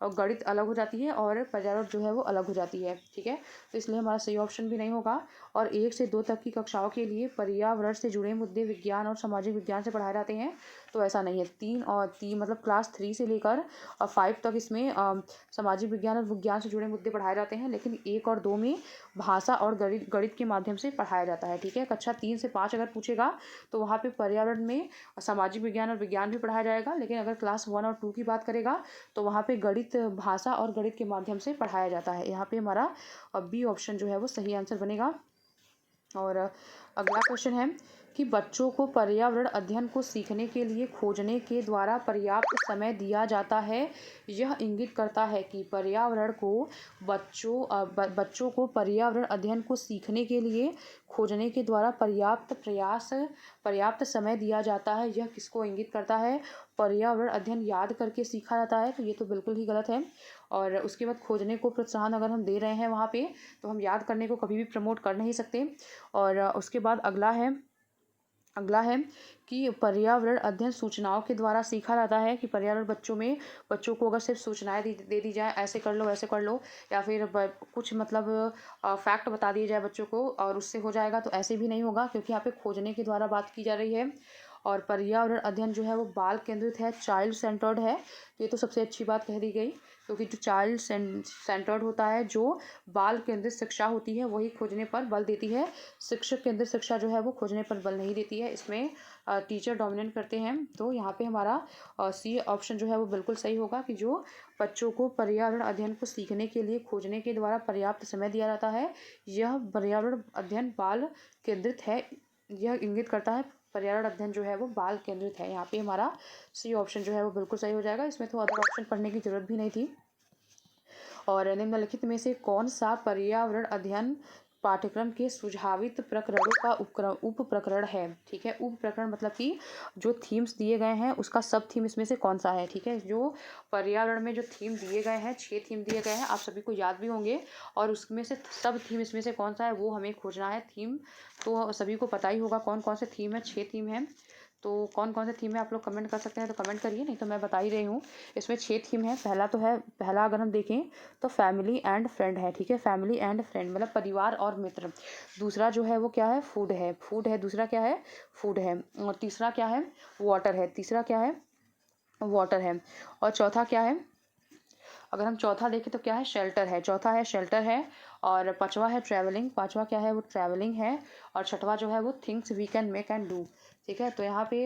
गणित अलग हो जाती है और पर्यावरण जो है वो अलग हो जाती है। ठीक है, तो इसलिए हमारा सही ऑप्शन भी नहीं होगा। और 1 से 2 तक की कक्षाओं के लिए पर्यावरण से जुड़े मुद्दे विज्ञान और सामाजिक विज्ञान से पढ़ाए जाते हैं, तो ऐसा नहीं है। 3 मतलब क्लास 3 से लेकर 5 तक इसमें सामाजिक विज्ञान और विज्ञान से जुड़े मुद्दे पढ़ाए जाते हैं, लेकिन 1 और 2 में भाषा और गणित के माध्यम से पढ़ाया जाता है। ठीक है, कक्षा 3 से 5 अगर पूछेगा तो वहाँ पे पर्यावरण में सामाजिक विज्ञान और विज्ञान भी पढ़ाया जाएगा, लेकिन अगर क्लास 1 और 2 की बात करेगा तो वहाँ पे गणित, भाषा और गणित के माध्यम से पढ़ाया जाता है। यहाँ पे हमारा बी ऑप्शन जो है वो सही आंसर बनेगा। और अगला क्वेश्चन है कि बच्चों को पर्यावरण अध्ययन को सीखने के लिए खोजने के द्वारा पर्याप्त समय दिया जाता है। यह इंगित करता है कि बच्चों को पर्यावरण अध्ययन को सीखने के लिए खोजने के द्वारा पर्याप्त समय दिया जाता है। यह किसको इंगित करता है? पर्यावरण अध्ययन याद करके सीखा जाता है, तो ये तो बिल्कुल ही गलत है। और उसके बाद खोजने को प्रोत्साहन अगर हम दे रहे हैं वहाँ पे, तो हम याद करने को कभी भी प्रमोट कर नहीं सकते। और उसके बाद अगला है कि पर्यावरण अध्ययन सूचनाओं के द्वारा सीखा जाता है। कि पर्यावरण बच्चों को अगर सिर्फ सूचनाएं दे दी जाए, ऐसे कर लो वैसे कर लो, या फिर कुछ मतलब फैक्ट बता दिए जाए बच्चों को और उससे हो जाएगा, तो ऐसे भी नहीं होगा, क्योंकि यहाँ पे खोजने के द्वारा बात की जा रही है। और पर्यावरण अध्ययन जो है वो बाल केंद्रित है, चाइल्ड सेंटर्ड है। तो ये तो सबसे अच्छी बात कह दी गई, क्योंकि जो चाइल्ड सेंटर्ड होता है, जो बाल केंद्रित शिक्षा होती है, वही खोजने पर बल देती है। शिक्षक केंद्रित शिक्षा जो है वो खोजने पर बल नहीं देती है, इसमें टीचर डोमिनेट करते हैं। तो यहाँ पे हमारा सी ऑप्शन जो है वो बिल्कुल सही होगा कि जो बच्चों को पर्यावरण अध्ययन को सीखने के लिए खोजने के द्वारा पर्याप्त समय दिया जाता है, यह पर्यावरण अध्ययन बाल केंद्रित है। यह इंगित करता है पर्यावरण अध्ययन जो है वो बाल केंद्रित है। यहाँ पे हमारा सी ऑप्शन जो है वो बिल्कुल सही हो जाएगा, इसमें तो अदर ऑप्शन पढ़ने की जरूरत भी नहीं थी। और निम्नलिखित में से कौन सा पर्यावरण अध्ययन पाठ्यक्रम के सुझावित प्रकरणों का उप प्रकरण है? ठीक है, उप प्रकरण मतलब कि जो थीम्स दिए गए हैं उसका सब थीम इसमें से कौन सा है? ठीक है, जो पर्यावरण में जो थीम दिए गए हैं, 6 थीम दिए गए हैं, आप सभी को याद भी होंगे, और उसमें से सब थीम इसमें से कौन सा है वो हमें खोजना है। थीम तो सभी को पता ही होगा कौन कौन से थीम है, 6 थीम है। तो कौन कौन से थीम है आप लोग कमेंट कर सकते हैं, तो कमेंट करिए, नहीं तो मैं बता ही रही हूँ। इसमें 6 थीम है। पहला अगर हम देखें तो फैमिली एंड फ्रेंड है। ठीक है, फैमिली एंड फ्रेंड मतलब परिवार और मित्र। दूसरा जो है वो क्या है? फूड है। दूसरा क्या है? फूड है। और तीसरा क्या है? वाटर है। वाटर है। और चौथा क्या है? अगर हम चौथा देखें तो क्या है? शेल्टर है। चौथा है शेल्टर है। और पांचवा है ट्रैवलिंग। पांचवा क्या है? वो ट्रैवलिंग है। और छठवा जो है वो things we can make and do. ठीक है, तो यहाँ पे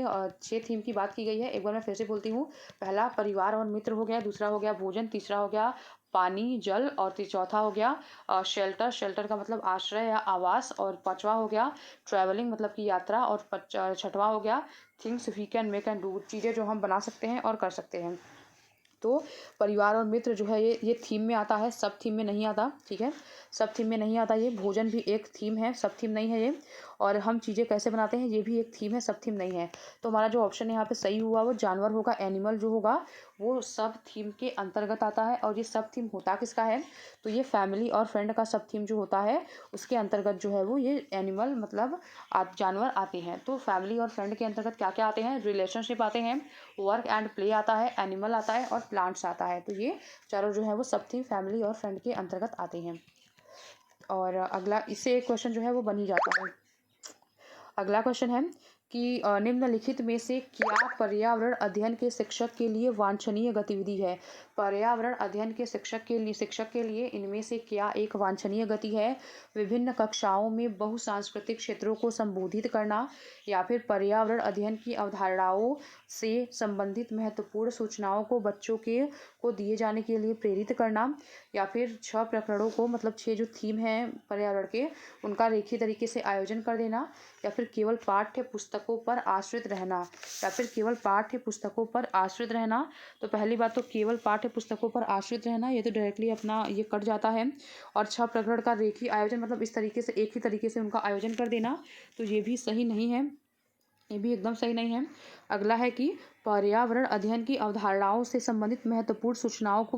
6 थीम की बात की गई है। एक बार मैं फिर से बोलती हूँ। पहला परिवार और मित्र हो गया, दूसरा हो गया भोजन, तीसरा हो गया पानी जल, और चौथा हो गया शेल्टर का मतलब आश्रय या आवास, और पांचवा हो गया ट्रैवलिंग मतलब की यात्रा, और छठवा हो गया things we can make and do, चीज़ें जो हम बना सकते हैं और कर सकते हैं। तो परिवार और मित्र जो है ये थीम में आता है, सब थीम में नहीं आता। ठीक है, सब थीम में नहीं आता ये। भोजन भी एक थीम है, सब थीम नहीं है ये। और हम चीज़ें कैसे बनाते हैं ये भी एक थीम है, सब थीम नहीं है। तो हमारा जो ऑप्शन यहाँ पे सही हुआ वो जानवर होगा, एनिमल जो होगा वो सब थीम के अंतर्गत आता है। और ये सब थीम होता किसका है? तो ये फैमिली और फ्रेंड का सब थीम जो होता है उसके अंतर्गत जो है वो ये एनिमल मतलब जानवर आते हैं। तो फैमिली और फ्रेंड के अंतर्गत क्या क्या आते हैं? रिलेशनशिप आते हैं, वर्क एंड प्ले आता है, एनिमल आता है और प्लांट्स आता है। तो ये चारों जो है वो सब थीम फैमिली और फ्रेंड के अंतर्गत आते हैं। और अगला इससे एक क्वेश्चन जो है वो बन ही जाता है। अगला क्वेश्चन है कि निम्नलिखित में से क्या पर्यावरण अध्ययन के शिक्षक के लिए वांछनीय गतिविधि है? पर्यावरण अध्ययन के शिक्षक के लिए इनमें से क्या एक वांछनीय गति है? विभिन्न कक्षाओं में बहुसांस्कृतिक क्षेत्रों को संबोधित करना, या फिर पर्यावरण अध्ययन की अवधारणाओं से संबंधित महत्वपूर्ण सूचनाओं को बच्चों को दिए जाने के लिए प्रेरित करना, या फिर 6 प्रकरणों को, मतलब 6 जो थीम हैं पर्यावरण के, उनका रेखीय तरीके से आयोजन कर देना, या फिर केवल पाठ्य पुस्तकों पर आश्रित रहना, या फिर केवल पाठ्य पुस्तकों पर आश्रित रहना। तो पहली बात तो केवल पाठ्य पुस्तकों पर आश्रित रहना, ये तो डायरेक्टली अपना ये कट जाता है। और 6 प्रकरण का रेखीय आयोजन, मतलब इस तरीके से एक ही तरीके से उनका आयोजन कर देना, तो ये भी सही नहीं है, ये भी एकदम सही नहीं है। अगला है कि पर्यावरण अध्ययन की अवधारणाओं से संबंधित महत्वपूर्ण सूचनाओं को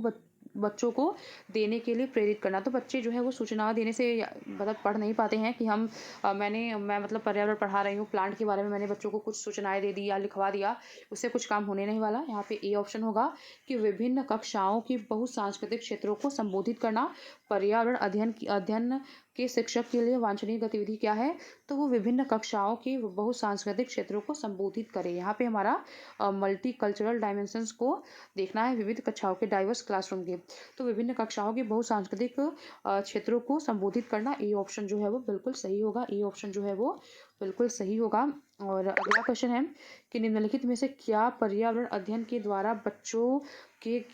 बच्चों को देने के लिए प्रेरित करना। तो बच्चे जो है वो सूचनाएं देने से मतलब पढ़ नहीं पाते हैं कि मैं मतलब पर्यावरण पढ़ा रही हूँ, प्लांट के बारे में मैंने बच्चों को कुछ सूचनाएं दे दी या लिखवा दिया, उससे कुछ काम होने नहीं वाला। यहाँ पे ए ऑप्शन होगा कि विभिन्न कक्षाओं की बहुसांस्कृतिक क्षेत्रों को संबोधित करना। पर्यावरण अध्ययन के शिक्षक के लिए वांछनीय गतिविधि क्या है? तो वो विभिन्न कक्षाओं के बहुसांस्कृतिक क्षेत्रों को संबोधित करे। यहाँ पे हमारा मल्टी कल्चरल डायमेंशंस को देखना है, विविध कक्षाओं के, डाइवर्स क्लासरूम के। तो विभिन्न कक्षाओं के बहुसांस्कृतिक क्षेत्रों को संबोधित करना, ए ऑप्शन जो है वो बिल्कुल सही होगा। ए ऑप्शन जो है वो बिल्कुल सही होगा। और अगला क्वेश्चन है कि निम्नलिखित में से क्या पर्यावरण अध्ययन के द्वारा बच्चों के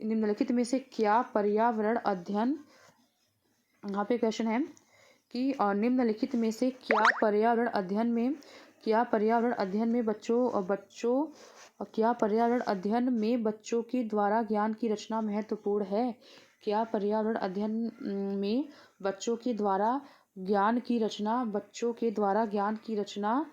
निम्नलिखित में से क्या पर्यावरण अध्ययन, यहाँ पे क्वेश्चन है कि निम्नलिखित में से क्या पर्यावरण अध्ययन में बच्चों के द्वारा ज्ञान की रचना महत्वपूर्ण है? क्या पर्यावरण अध्ययन में बच्चों के द्वारा ज्ञान की रचना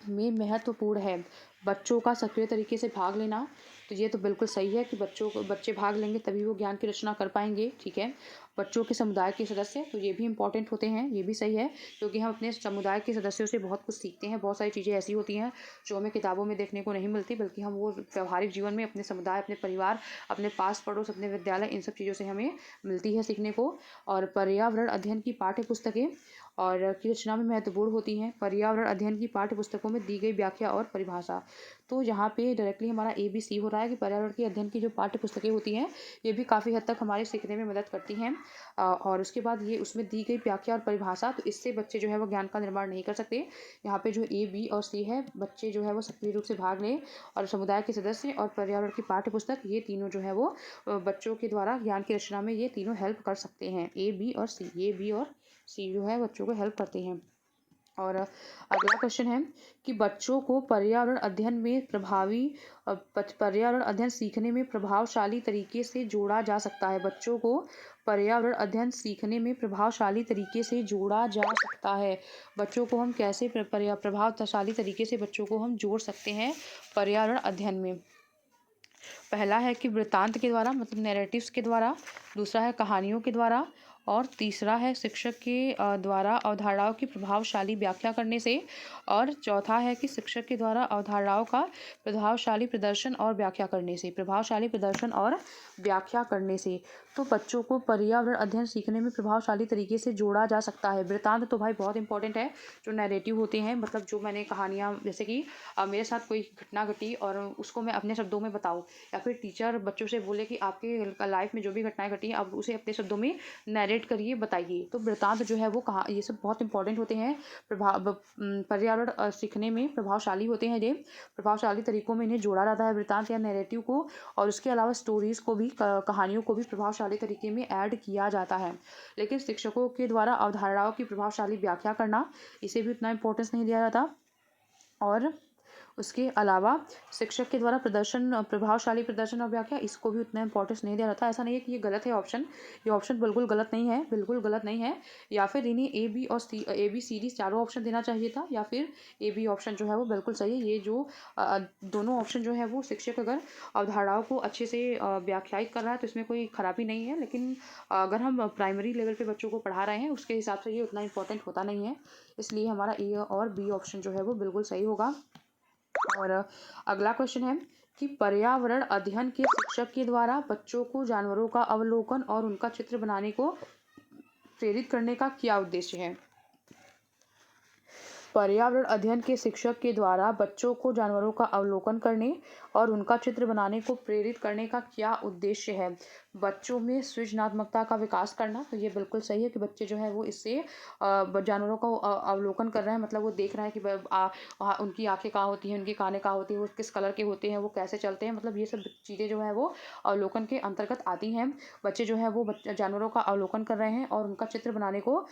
में महत्वपूर्ण है? बच्चों का सक्रिय तरीके से भाग लेना, तो ये तो बिल्कुल सही है कि बच्चे भाग लेंगे तभी वो ज्ञान की रचना कर पाएंगे, ठीक है। बच्चों के समुदाय के सदस्य, तो ये भी इंपॉर्टेंट होते हैं, ये भी सही है, क्योंकि हम अपने समुदाय के सदस्यों से बहुत कुछ सीखते हैं। बहुत सारी चीज़ें ऐसी होती हैं जो हमें किताबों में देखने को नहीं मिलती, बल्कि हम वो व्यवहारिक जीवन में अपने समुदाय, अपने परिवार, अपने पास पड़ोस, अपने विद्यालय, इन सब चीज़ों से हमें मिलती है सीखने को। और पर्यावरण अध्ययन की पाठ्य पुस्तकें और की रचना में महत्वपूर्ण होती हैं। पर्यावरण अध्ययन की पाठ्य पुस्तकों में दी गई व्याख्या और परिभाषा, तो यहाँ पे डायरेक्टली हमारा ABC हो रहा है कि पर्यावरण के अध्ययन की जो पाठ्य पुस्तकें होती हैं ये भी काफ़ी हद तक हमारे सीखने में मदद करती हैं। और उसके बाद ये उसमें दी गई व्याख्या और परिभाषा, तो इससे बच्चे जो है वो ज्ञान का निर्माण नहीं कर सकते। यहाँ पे जो A, B और C है, बच्चे जो है वो सक्रिय रूप से भाग लें, और समुदाय के सदस्य और पर्यावरण की पाठ्य पुस्तक, ये तीनों जो है वो बच्चों के द्वारा ज्ञान की रचना में ये तीनों हेल्प कर सकते हैं। A, B और C जो है बच्चों को हेल्प करते हैं। और अगला क्वेश्चन है कि बच्चों को पर्यावरण अध्ययन सीखने में प्रभावशाली तरीके से जोड़ा जा सकता है। बच्चों को पर्यावरण अध्ययन सीखने में प्रभावशाली तरीके से जोड़ा जा सकता है। बच्चों को हम कैसे प्रभावशाली तरीके से बच्चों को हम जोड़ सकते हैं पर्यावरण अध्ययन में? पहला है कि वृत्तांत के द्वारा, मतलब नैरेटिव्स के द्वारा, दूसरा है कहानियों के द्वारा, और तीसरा है शिक्षक के द्वारा अवधारणाओं की प्रभावशाली व्याख्या करने से, और चौथा है कि शिक्षक के द्वारा अवधारणाओं का प्रभावशाली प्रदर्शन और व्याख्या करने से। तो बच्चों को पर्यावरण अध्ययन सीखने में प्रभावशाली तरीके से जोड़ा जा सकता है। वृत्तांत तो भाई बहुत इंपॉर्टेंट है, जो नैरेटिव होते हैं, मतलब जो मैंने कहानियाँ, जैसे कि मेरे साथ कोई घटना घटी और उसको मैं अपने शब्दों में बताऊँ, या फिर टीचर बच्चों से बोले कि आपके लाइफ में जो भी घटनाएं घटी हैं आप उसे अपने शब्दों में नैरेट करिए, बताइए। तो वृत्तांत जो है वो ये सब बहुत इंपॉर्टेंट होते हैं। पर्यावरण सीखने में प्रभावशाली होते हैं। ये प्रभावशाली तरीकों में इन्हें जोड़ा जाता है, वृत्तांत या नैरेटिव को, और उसके अलावा स्टोरीज़ को भी, कहानियों को भी प्रभावशाली तरीके में ऐड किया जाता है। लेकिन शिक्षकों के द्वारा अवधारणाओं की प्रभावशाली व्याख्या करना, इसे भी उतना इंपॉर्टेंस नहीं दिया जाता। और उसके अलावा शिक्षक के द्वारा प्रभावशाली प्रदर्शन और व्याख्या, इसको भी उतना इंपॉर्टेंस नहीं दिया जाता। ऐसा नहीं है कि ये गलत है ऑप्शन, ये ऑप्शन बिल्कुल गलत नहीं है। या फिर इन्हें ABCD चारों ऑप्शन देना चाहिए था, या फिर AB ऑप्शन जो है वो बिल्कुल सही है। ये जो दोनों ऑप्शन जो है वो, शिक्षक अगर अवधारणाओं को अच्छे से व्याख्यायित कर रहा है तो इसमें कोई खराबी नहीं है, लेकिन अगर हम प्राइमरी लेवल पे बच्चों को पढ़ा रहे हैं उसके हिसाब से ये उतना इंपॉर्टेंट होता नहीं है। इसलिए हमारा A और B ऑप्शन जो है वो बिल्कुल सही होगा। और अगला क्वेश्चन है कि पर्यावरण अध्ययन के शिक्षक के द्वारा बच्चों को जानवरों का अवलोकन और उनका चित्र बनाने को प्रेरित करने का क्या उद्देश्य है? पर्यावरण अध्ययन के शिक्षक के द्वारा बच्चों को जानवरों का अवलोकन करने और उनका चित्र बनाने को प्रेरित करने का क्या उद्देश्य है? बच्चों में सृजनात्मकता का विकास करना। तो ये बिल्कुल सही है कि बच्चे जो है वो इससे जानवरों का अवलोकन कर रहे हैं, मतलब वो देख रहे हैं कि उनकी आंखें कहाँ होती हैं, उनकी कानें कहाँ होती हैं, वो किस कलर के होते हैं, वो कैसे चलते हैं, मतलब ये सब चीज़ें जो है वो अवलोकन के अंतर्गत आती हैं। बच्चे जो है वो जानवरों का अवलोकन कर रहे हैं और उनका चित्र बनाने को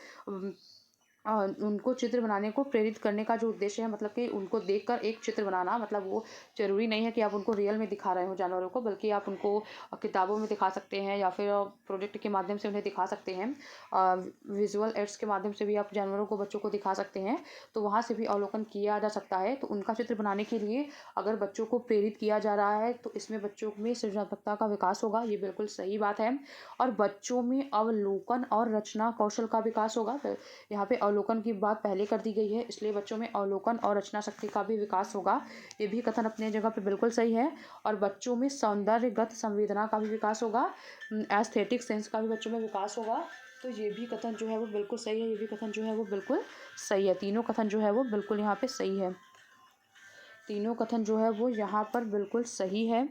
उनको चित्र बनाने को प्रेरित करने का जो उद्देश्य है, मतलब कि उनको देखकर एक चित्र बनाना, मतलब वो ज़रूरी नहीं है कि आप उनको रियल में दिखा रहे हो जानवरों को, बल्कि आप उनको किताबों में दिखा सकते हैं या फिर प्रोजेक्ट के माध्यम से उन्हें दिखा सकते हैं। विजुअल एड्स के माध्यम से भी आप जानवरों को बच्चों को दिखा सकते हैं, तो वहाँ से भी अवलोकन किया जा सकता है। तो उनका चित्र बनाने के लिए अगर बच्चों को प्रेरित किया जा रहा है तो इसमें बच्चों में सृजनात्मकता का विकास होगा, ये बिल्कुल सही बात है। और बच्चों में अवलोकन और रचना कौशल का विकास होगा। तो यहाँ पे अवलोकन की बात पहले कर दी गई है, इसलिए बच्चों में अवलोकन और रचना शक्ति का भी विकास होगा। ये भी कथन अपने जगह पे बिल्कुल सही है। और बच्चों में सौंदर्यगत संवेदना का भी विकास होगा, एस्थेटिक सेंस का भी बच्चों में विकास होगा। तो ये भी कथन जो है वो बिल्कुल सही है, ये भी कथन जो है वो बिल्कुल सही है। तीनों कथन जो है वो बिल्कुल यहाँ पे सही है, तीनों कथन जो है वो यहाँ पर बिल्कुल सही है।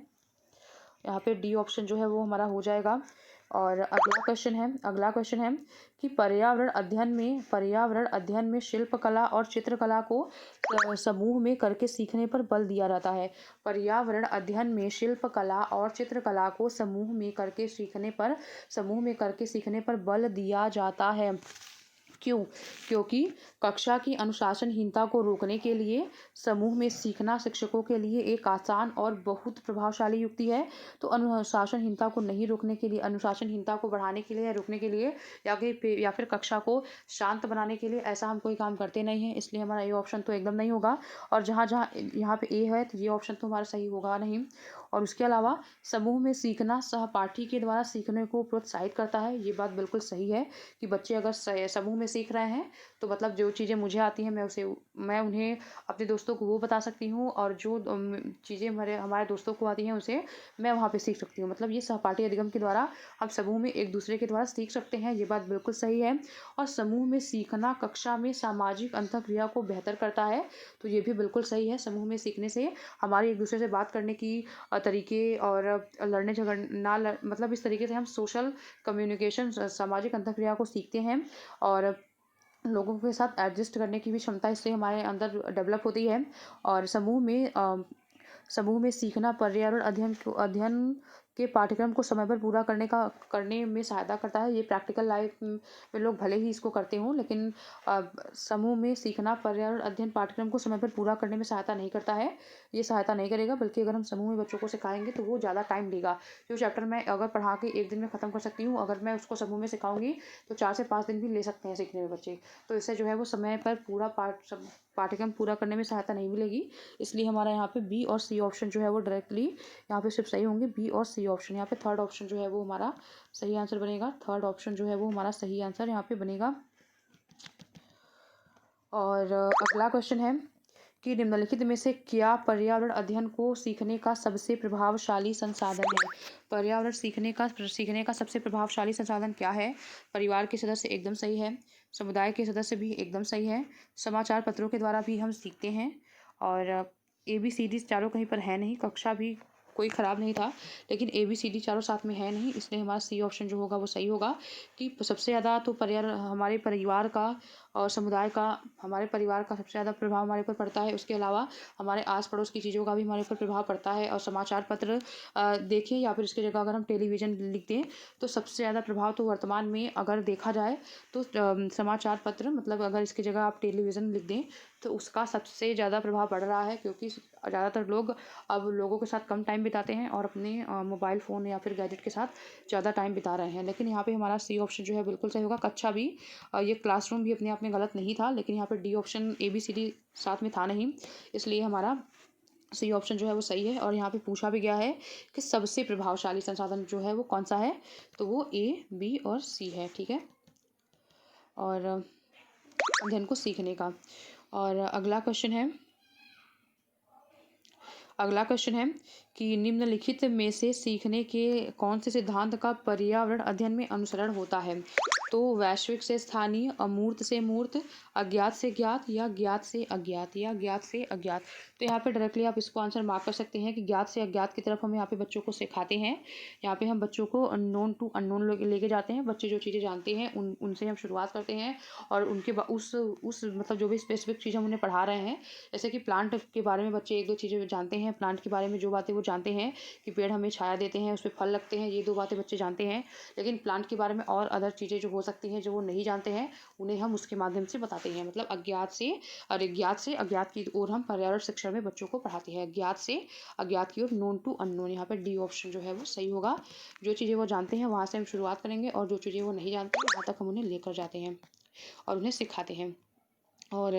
यहाँ पे डी ऑप्शन जो है वो हमारा हो जाएगा। और अगला क्वेश्चन है कि पर्यावरण अध्ययन में शिल्पकला और चित्रकला को समूह में करके सीखने पर बल दिया जाता है। पर्यावरण अध्ययन में शिल्पकला और चित्रकला को समूह में करके सीखने पर बल दिया जाता है। क्यों? क्योंकि कक्षा की अनुशासनहीनता को रोकने के लिए समूह में सीखना शिक्षकों के लिए एक आसान और बहुत प्रभावशाली युक्ति है। तो अनुशासनहीनता को नहीं रोकने के लिए, अनुशासनहीनता को बढ़ाने के लिए या रोकने के लिए या फिर कक्षा को शांत बनाने के लिए ऐसा हम कोई काम करते नहीं हैं, इसलिए हमारा ये ऑप्शन तो एकदम नहीं होगा। और जहाँ जहाँ यहाँ पे ए है तो ये ऑप्शन तो हमारा सही होगा नहीं। और उसके अलावा समूह में सीखना सहपाठी के द्वारा सीखने को प्रोत्साहित करता है। ये बात बिल्कुल सही है कि बच्चे अगर समूह में सीख रहे हैं तो मतलब जो चीज़ें मुझे आती हैं मैं उन्हें अपने दोस्तों को वो बता सकती हूँ, और जो चीज़ें हमारे दोस्तों को आती हैं उसे मैं वहाँ पे सीख सकती हूँ। मतलब ये सहपाठी अधिगम के द्वारा हम समूह में एक दूसरे के द्वारा सीख सकते हैं, ये बात बिल्कुल सही है। और समूह में सीखना कक्षा में सामाजिक अंतःक्रिया को बेहतर करता है, तो ये भी बिल्कुल सही है। समूह में सीखने से हमारी एक दूसरे से बात करने की तरीके और लड़ने झगड़ना मतलब इस तरीके से हम सोशल कम्युनिकेशन, सामाजिक अंतःक्रिया को सीखते हैं, और लोगों के साथ एडजस्ट करने की भी क्षमता इससे हमारे अंदर डेवलप होती है। और समूह में सीखना पर्यावरण अध्ययन के पाठ्यक्रम को समय पर पूरा करने में सहायता करता है। ये प्रैक्टिकल लाइफ में लोग भले ही इसको करते हों, लेकिन समूह में सीखना पर्यावरण अध्ययन पाठ्यक्रम को समय पर पूरा करने में सहायता नहीं करता है, ये सहायता नहीं करेगा। बल्कि अगर हम समूह में बच्चों को सिखाएंगे तो वो ज़्यादा टाइम लेगा। जो चैप्टर मैं अगर पढ़ा के एक दिन में ख़त्म कर सकती हूँ, अगर मैं उसको समूह में सिखाऊंगी तो 4 से 5 दिन भी ले सकते हैं सीखने में बच्चे। तो इससे जो है वो समय पर पूरा पाठ्यक्रम पूरा करने में सहायता नहीं मिलेगी। इसलिए हमारा यहाँ पे बी और सी ऑप्शन जो है वो डायरेक्टली यहाँ पे सिर्फ सही होंगे, बी और सी ऑप्शन। यहाँ पे थर्ड ऑप्शन जो है वो हमारा सही आंसर बनेगा, थर्ड ऑप्शन जो है वो हमारा सही आंसर यहाँ पे बनेगा। और अगला क्वेश्चन है कि निम्नलिखित में से क्या पर्यावरण अध्ययन को सीखने का सबसे प्रभावशाली संसाधन है? पर्यावरण सीखने का सबसे प्रभावशाली संसाधन क्या है? परिवार के सदस्य एकदम सही है, समुदाय के सदस्य भी एकदम सही है, समाचार पत्रों के द्वारा भी हम सीखते हैं, और ABCD चारों कहीं पर है नहीं, कक्षा भी कोई ख़राब नहीं था, लेकिन ABCD चारों साथ में है नहीं, इसलिए हमारा सी ऑप्शन जो होगा वो सही होगा। कि सबसे ज़्यादा तो हमारे परिवार का और समुदाय का, हमारे परिवार का सबसे ज़्यादा प्रभाव हमारे ऊपर पड़ता है। उसके अलावा हमारे आस पड़ोस की चीज़ों का भी हमारे ऊपर प्रभाव पड़ता है। और समाचार पत्र देखें या फिर इसकी जगह अगर हम टेलीविज़न लिख दें तो सबसे ज़्यादा प्रभाव तो वर्तमान में अगर देखा जाए तो समाचार पत्र, मतलब अगर इसकी जगह आप टेलीविज़न लिख दें तो उसका सबसे ज़्यादा प्रभाव पड़ रहा है, क्योंकि ज़्यादातर लोग अब लोगों के साथ कम टाइम बिताते हैं और अपने मोबाइल फ़ोन या फिर गैजेट के साथ ज़्यादा टाइम बिता रहे हैं। लेकिन यहाँ पे हमारा सी ऑप्शन जो है बिल्कुल सही होगा। कक्षा भी, ये क्लासरूम भी अपने आप में गलत नहीं था, लेकिन यहाँ पर डी ऑप्शन ABCD साथ में था नहीं, इसलिए हमारा सी ऑप्शन जो है वो सही है। और यहाँ पे पूछा भी गया है कि सबसे प्रभावशाली संसाधन जो है वो कौन सा है, तो वो A, B और C है, ठीक है। और अध्ययन को सीखने का। और अगला क्वेश्चन है कि निम्नलिखित में से सीखने के कौन से सिद्धांत का पर्यावरण अध्ययन में अनुसरण होता है? तो वैश्विक से स्थानीय, अमूर्त से मूर्त, अज्ञात से ज्ञात या ज्ञात से अज्ञात या ज्ञात से अज्ञात। तो यहाँ पे डायरेक्टली आप इसको आंसर मार्क कर सकते हैं कि ज्ञात से अज्ञात की तरफ हम यहाँ पे बच्चों को सिखाते हैं। यहाँ पे हम बच्चों को अननोन टू अननोन लेके जाते हैं। बच्चे जो चीज़ें जानते हैं उनसे हम शुरुआत करते हैं और उनके उस मतलब जो भी स्पेसिफिक चीज़ हम उन्हें पढ़ा रहे हैं, जैसे कि प्लांट के बारे में बच्चे 1-2 चीज़ें जानते हैं। प्लांट के बारे में जो बातें वो जानते हैं कि पेड़ हमें छाया देते हैं, उस पे फल लगते हैं, ये 2 बातें बच्चे जानते हैं। लेकिन प्लांट के बारे में और अदर चीज़ें जो हो सकती हैं, जो वो नहीं जानते हैं, उन्हें हम उसके माध्यम से बताते हैं। मतलब अज्ञात से और ज्ञात से अज्ञात की ओर हम पर्यावरण शिक्षा में बच्चों को पढ़ाते हैं। ज्ञात से अज्ञात की ओर, नोन टू अननोन। यहाँ पे डी ऑप्शन जो है वो सही होगा। जो चीज़ें वो जानते हैं वहाँ से हम शुरुआत करेंगे और जो चीज़ें वो नहीं जानते वहाँ तक हम उन्हें लेकर जाते हैं और उन्हें सिखाते हैं। और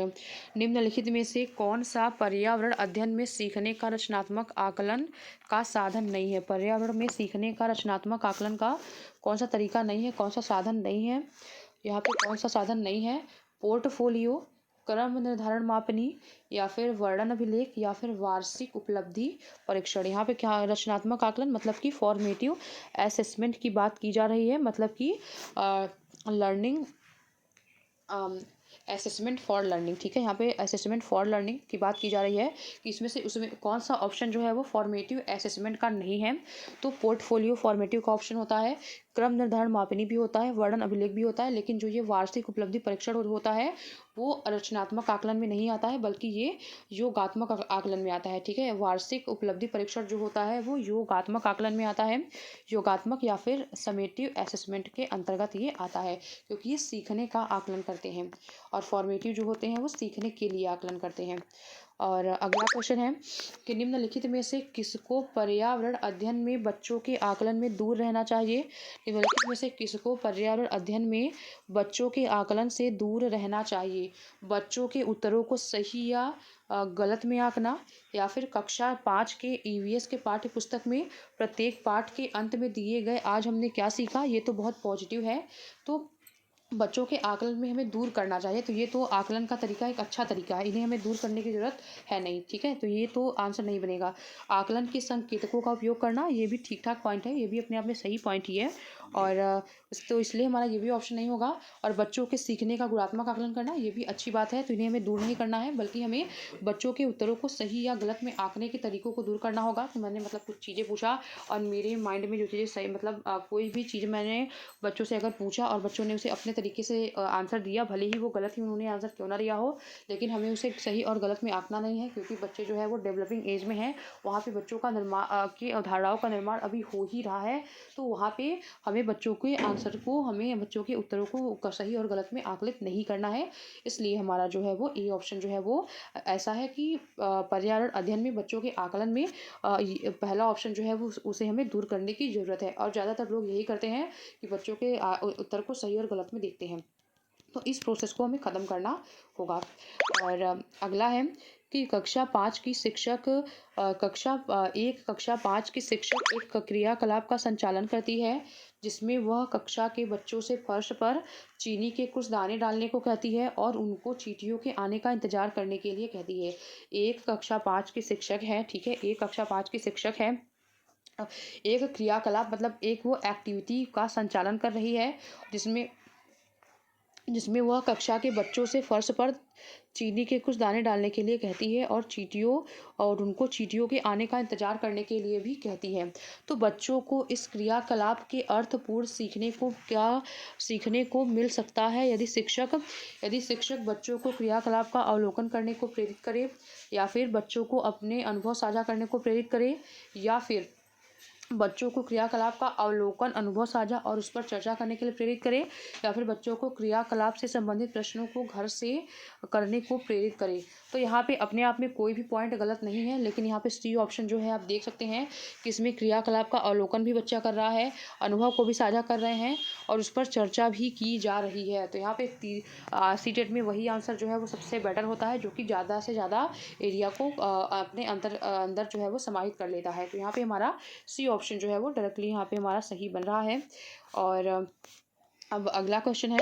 निम्नलिखित में से कौन सा पर्यावरण अध्ययन में सीखने का रचनात्मक आकलन का साधन नहीं है? पर्यावरण में सीखने का रचनात्मक आकलन का कौन सा तरीका नहीं है, कौन सा साधन नहीं है? यहाँ पे कौन सा साधन नहीं है? पोर्टफोलियो, क्रम निर्धारण मापनी, या फिर वर्णन अभिलेख, या फिर वार्षिक उपलब्धि परीक्षण। यहाँ पे क्या रचनात्मक आकलन मतलब कि फॉर्मेटिव असेसमेंट की बात की जा रही है। मतलब कि लर्निंग असेसमेंट फॉर लर्निंग। ठीक है, यहाँ पे असेसमेंट फॉर लर्निंग की बात की जा रही है कि इसमें से उसमें कौन सा ऑप्शन जो है वो फॉर्मेटिव असेसमेंट का नहीं है। तो पोर्टफोलियो फॉर्मेटिव का ऑप्शन होता है, क्रम निर्धारण मापनी भी होता है, वर्णन अभिलेख भी होता है, लेकिन जो ये वार्षिक उपलब्धि परीक्षण होता है वो रचनात्मक आकलन में नहीं आता है, बल्कि ये योगात्मक आकलन में आता है। ठीक है, वार्षिक उपलब्धि परीक्षण जो होता है वो योगात्मक आकलन में आता है। योगात्मक या फिर समेटिव असेसमेंट के अंतर्गत ये आता है, क्योंकि ये सीखने का आकलन करते हैं और फॉर्मेटिव जो होते हैं वो सीखने के लिए आकलन करते हैं। और अगला क्वेश्चन है कि निम्नलिखित में से किसको पर्यावरण अध्ययन में बच्चों के आकलन में दूर रहना चाहिए? निम्नलिखित में से किसको पर्यावरण अध्ययन में बच्चों के आकलन से दूर रहना चाहिए? बच्चों के उत्तरों को सही या गलत में आंकना, या फिर कक्षा 5 के ईवीएस के पाठ्य पुस्तक में प्रत्येक पाठ के अंत में दिए गए आज हमने क्या सीखा, ये तो बहुत पॉजिटिव है। तो बच्चों के आकलन में हमें दूर करना चाहिए, तो ये तो आकलन का तरीका एक अच्छा तरीका है, इन्हें हमें दूर करने की ज़रूरत है नहीं। ठीक है, तो ये तो आंसर नहीं बनेगा। आकलन के संकेतकों का उपयोग करना, ये भी ठीक ठाक पॉइंट है, ये भी अपने आप में सही पॉइंट ही है। और तो इसलिए हमारा ये भी ऑप्शन नहीं होगा। और बच्चों के सीखने का गुणात्मक आकलन करना, ये भी अच्छी बात है, तो इन्हें हमें दूर नहीं करना है, बल्कि हमें बच्चों के उत्तरों को सही या गलत में आंकने के तरीकों को दूर करना होगा। तो मैंने मतलब कुछ चीज़ें पूछा और मेरे माइंड में जो चीज़ें सही मतलब कोई भी चीज़ मैंने बच्चों से अगर पूछा और बच्चों ने उसे अपने तरीके से आंसर दिया, भले ही वो गलत ही उन्होंने आंसर क्यों ना दिया हो, लेकिन हमें उसे सही और गलत में आंकना नहीं है, क्योंकि बच्चे जो है वो डेवलपिंग एज में हैं। वहाँ पे बच्चों का निर्माण की अवधारणाओं का निर्माण अभी हो ही रहा है। तो वहाँ पे हमें बच्चों के आंसर को, हमें बच्चों के उत्तरों को सही और गलत में आकलित नहीं करना है। इसलिए हमारा जो है वो ए ऑप्शन जो है वो ऐसा है कि पर्यावरण अध्ययन में बच्चों के आकलन में पहला ऑप्शन जो है वो उसे हमें दूर करने की ज़रूरत है। और ज़्यादातर लोग यही करते हैं कि बच्चों के उत्तर को सही और गलत में देखते हैं। तो इस प्रोसेस को हमें ख़त्म करना होगा। और अगला है कि कक्षा 5 की शिक्षक कक्षा 5 की शिक्षक एक क्रियाकलाप का संचालन करती है, जिसमें वह कक्षा के बच्चों से फर्श पर चीनी के कुछ दाने डालने को कहती है और उनको चींटियों के आने का इंतजार करने के लिए कहती है। एक कक्षा 5 की शिक्षक है। ठीक है, एक कक्षा 5 की शिक्षक है। एक क्रियाकलाप मतलब एक वो एक्टिविटी का संचालन कर रही है, जिसमें जिसमें वह कक्षा के बच्चों से फर्श पर चीनी के कुछ दाने डालने के लिए कहती है और उनको चींटियों के आने का इंतजार करने के लिए भी कहती है। तो बच्चों को इस क्रियाकलाप के अर्थपूर्ण सीखने को मिल सकता है यदि शिक्षक बच्चों को क्रियाकलाप का अवलोकन करने को प्रेरित करे, या फिर बच्चों को अपने अनुभव साझा करने को प्रेरित करे, या फिर बच्चों को क्रियाकलाप का अवलोकन, अनुभव साझा और उस पर चर्चा करने के लिए प्रेरित करें, या फिर बच्चों को क्रियाकलाप से संबंधित प्रश्नों को घर से करने को प्रेरित करें। तो यहाँ पे अपने आप में कोई भी पॉइंट गलत नहीं है, लेकिन यहाँ पे सी ऑप्शन जो है आप देख सकते हैं कि इसमें क्रियाकलाप का अवलोकन भी बच्चा कर रहा है, अनुभव को भी साझा कर रहे हैं और उस पर चर्चा भी की जा रही है। तो यहाँ पे सीटेट में वही आंसर जो है वो सबसे बेटर होता है, जो कि ज़्यादा से ज़्यादा एरिया को अपने अंदर जो है वो समाहित कर लेता है। तो यहाँ पे हमारा सी ऑप्शन जो है वो डायरेक्टली यहाँ पे हमारा सही बन रहा है। और अब अगला क्वेश्चन है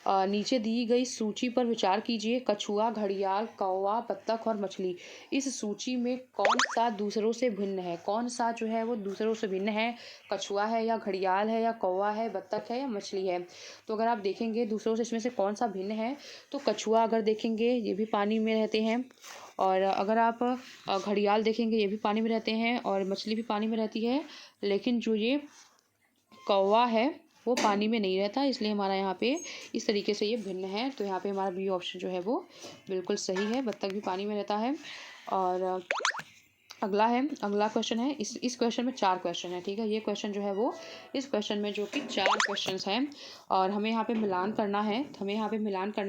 नीचे दी गई सूची पर विचार कीजिए। कछुआ, घड़ियाल, कौवा, बत्तख और मछली। इस सूची में कौन सा दूसरों से भिन्न है? कौन सा जो है वो दूसरों से भिन्न है? कछुआ है या घड़ियाल है या कौवा है, बत्तख है या मछली है? तो अगर आप देखेंगे दूसरों से इसमें से कौन सा भिन्न है, तो कछुआ अगर देखेंगे ये भी पानी में रहते हैं, और अगर आप घड़ियाल देखेंगे ये भी पानी में रहते हैं, और मछली भी पानी में रहती है। लेकिन जो ये कौवा है वो पानी में नहीं रहता, इसलिए हमारा यहाँ पे इस तरीके से ये भिन्न है। तो यहाँ पे हमारा बी ऑप्शन जो है वो बिल्कुल सही है, बत्तख भी पानी में रहता है। और अगला क्वेश्चन है। इस क्वेश्चन में 4 क्वेश्चन है, ठीक है। ये क्वेश्चन जो है वो इस क्वेश्चन में जो कि 4 क्वेश्चंस हैं, और हमें यहाँ पे मिलान करना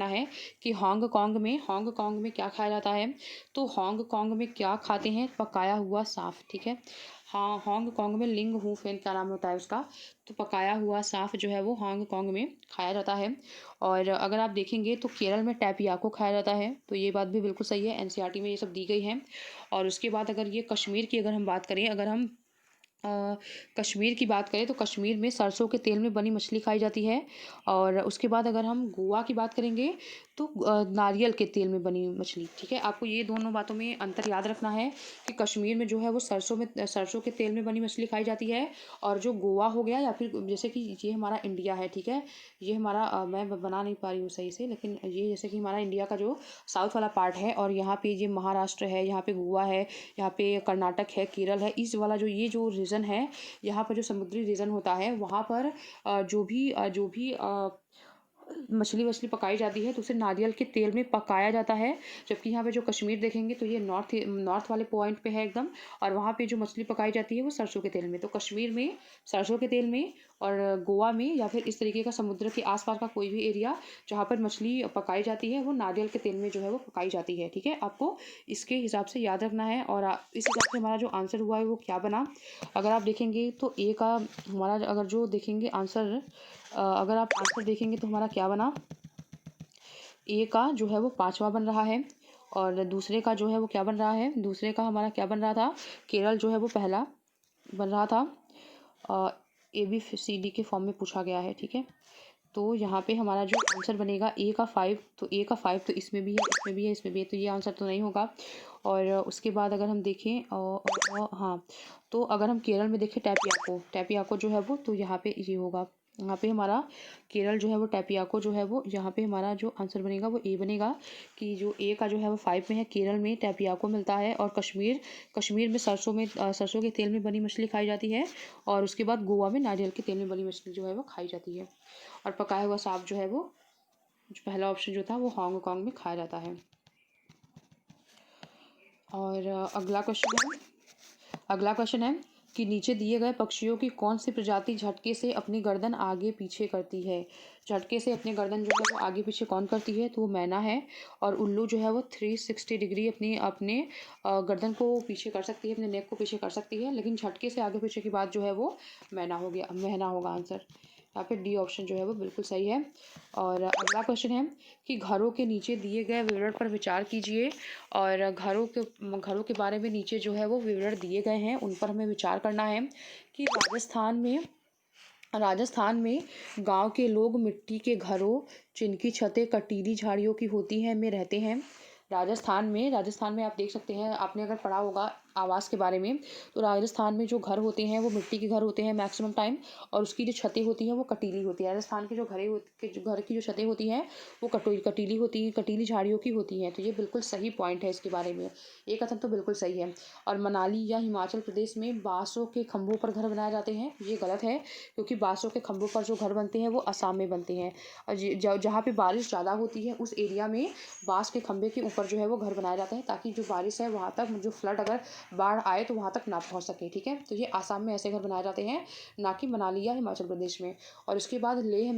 है। कि हांगकांग में क्या खाया जाता है। तो हांगकांग में क्या खाते हैं? पकाया हुआ सांप, ठीक है। हाँ, हांगकांग में लिंग हू फेन क्या नाम होता है उसका, तो पकाया हुआ सांप जो है वो हांगकांग में खाया जाता है। और अगर आप देखेंगे तो केरल में टैपियाको खाया जाता है, तो ये बात भी बिल्कुल सही है, एनसीईआरटी में ये सब दी गई है। और उसके बाद अगर ये कश्मीर की अगर हम बात करें, अगर हम कश्मीर की बात करें तो कश्मीर में सरसों के तेल में बनी मछली खाई जाती है। और उसके बाद अगर हम गोवा की बात करेंगे तो नारियल के तेल में बनी मछली, ठीक है। आपको ये दोनों बातों में अंतर याद रखना है कि कश्मीर में जो है वो सरसों के तेल में बनी मछली खाई जाती है, और जो गोवा हो गया, या फिर जैसे कि ये हमारा इंडिया है, ठीक है। ये हमारा मैं बना नहीं पा रही हूँ सही से, लेकिन ये जैसे कि हमारा इंडिया का जो साउथ वाला पार्ट है, और यहाँ पे ये महाराष्ट्र है, यहाँ पे गोवा है, यहाँ पे कर्नाटक है, केरल है, इस वाला जो ये जो रीजन है, यहाँ पर जो समुद्री रीजन होता है, वहाँ पर जो भी मछली वछली पकाई जाती है तो उसे नारियल के तेल में पकाया जाता है। जबकि यहाँ पे जो कश्मीर देखेंगे तो ये नॉर्थ वाले पॉइंट पे है एकदम, और वहाँ पे जो मछली पकाई जाती है वो सरसों के तेल में। तो कश्मीर में सरसों के तेल में, और गोवा में, या फिर इस तरीके का समुद्र के आसपास का कोई भी एरिया जहाँ पर मछली पकाई जाती है वो नारियल के तेल में जो है वो पकाई जाती है, ठीक है। आपको इसके हिसाब से याद रखना है। और इस हिसाब से हमारा जो आंसर हुआ है वो क्या बना, अगर आप देखेंगे तो ए का हमारा अगर जो देखेंगे आंसर, अगर आप आंसर देखेंगे तो हमारा क्या बना, ए का जो है वो 5वां बन रहा है। और दूसरे का जो है वो क्या बन रहा है, दूसरे का हमारा क्या बन रहा था, केरल जो है वो पहला बन रहा था। ABCD के फॉर्म में पूछा गया है, ठीक है। तो यहाँ पे हमारा जो आंसर बनेगा ए का 5, तो ए का 5 तो इसमें भी है, इसमें भी है, इसमें भी है, तो ये आंसर तो नहीं होगा। और उसके बाद अगर हम देखें हाँ, तो अगर हम केरल में देखें टैपियाको जो है वो, तो यहाँ पे ये होगा। यहाँ पे हमारा केरल जो है वो टैपियाको जो है वो, यहाँ पे हमारा जो आंसर बनेगा वो ए बनेगा। कि जो ए का जो है वो 5 में है, केरल में टैपियाको मिलता है, और कश्मीर में सरसों के तेल में बनी मछली खाई जाती है। और उसके बाद गोवा में नारियल के तेल में बनी मछली जो है वो खाई जाती है। और पकाया हुआ सांप जो है वो, जो पहला ऑप्शन जो था वो हांगकांग में खाया जाता है। और अगला क्वेश्चन है कि नीचे दिए गए पक्षियों की कौन सी प्रजाति झटके से अपनी गर्दन आगे पीछे करती है। झटके से अपनी गर्दन जो है वो आगे पीछे कौन करती है, तो वो मैना है। और उल्लू जो है वो 360 डिग्री अपने गर्दन को पीछे कर सकती है, अपने नेक को पीछे कर सकती है। लेकिन झटके से आगे पीछे की बात जो है वो मैना होगा आंसर। यहाँ पे डी ऑप्शन जो है वो बिल्कुल सही है। और अगला क्वेश्चन है कि घरों के नीचे दिए गए विवरण पर विचार कीजिए। और घरों के बारे में नीचे जो है वो विवरण दिए गए हैं, उन पर हमें विचार करना है। कि राजस्थान में गांव के लोग मिट्टी के घरों, जिनकी छतें कटीली झाड़ियों की होती हैं, में रहते हैं। राजस्थान में आप देख सकते हैं, आपने अगर पढ़ा होगा आवास के बारे में, तो राजस्थान में जो घर होते हैं वो मिट्टी के घर होते हैं मैक्सिमम टाइम, और उसकी जो छतें होती हैं वो कटीली होती है। राजस्थान के जो घर की जो छतें होती हैं वो कटीली होती हैं, कटीली झाड़ियों की होती हैं। तो ये बिल्कुल सही पॉइंट है इसके बारे में, ये कथन तो बिल्कुल सही है। और मनाली या हिमाचल प्रदेश में बांसों के खंभों पर घर बनाए जाते हैं, ये गलत है। क्योंकि बांसों के खंभों पर जो घर बनते हैं वो असम में बनते हैं, और जहाँ पे बारिश ज़्यादा होती है उस एरिया में बांस के खंभे के ऊपर जो है वो घर बनाए जाते हैं, ताकि जो बारिश है वहाँ तक, जो फ्लड अगर बाढ़ आए तो वहाँ तक ना पहुँच सके, ठीक है। तो ये आसाम में ऐसे घर बनाए जाते हैं, ना कि मनाली या हिमाचल प्रदेश में। और उसके बाद लेह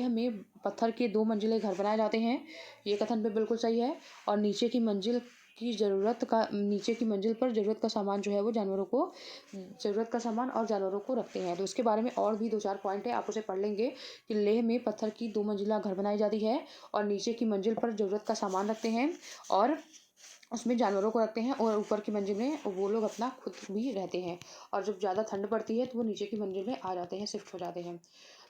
में पत्थर के 2 मंजिले घर बनाए जाते हैं, ये कथन भी बिल्कुल सही है। और नीचे की मंजिल पर ज़रूरत का सामान जो है वो जानवरों को रखते हैं। तो उसके बारे में और भी 2-4 पॉइंट है, आप उसे पढ़ लेंगे। कि लेह में पत्थर की 2 मंजिला घर बनाई जाती है, और नीचे की मंजिल पर ज़रूरत का सामान रखते हैं, और उसमें जानवरों को रखते हैं, और ऊपर की मंजिल में वो लोग अपना खुद भी रहते हैं। और जब ज़्यादा ठंड पड़ती है तो वो नीचे की मंजिल में आ जाते हैं, शिफ्ट हो जाते हैं।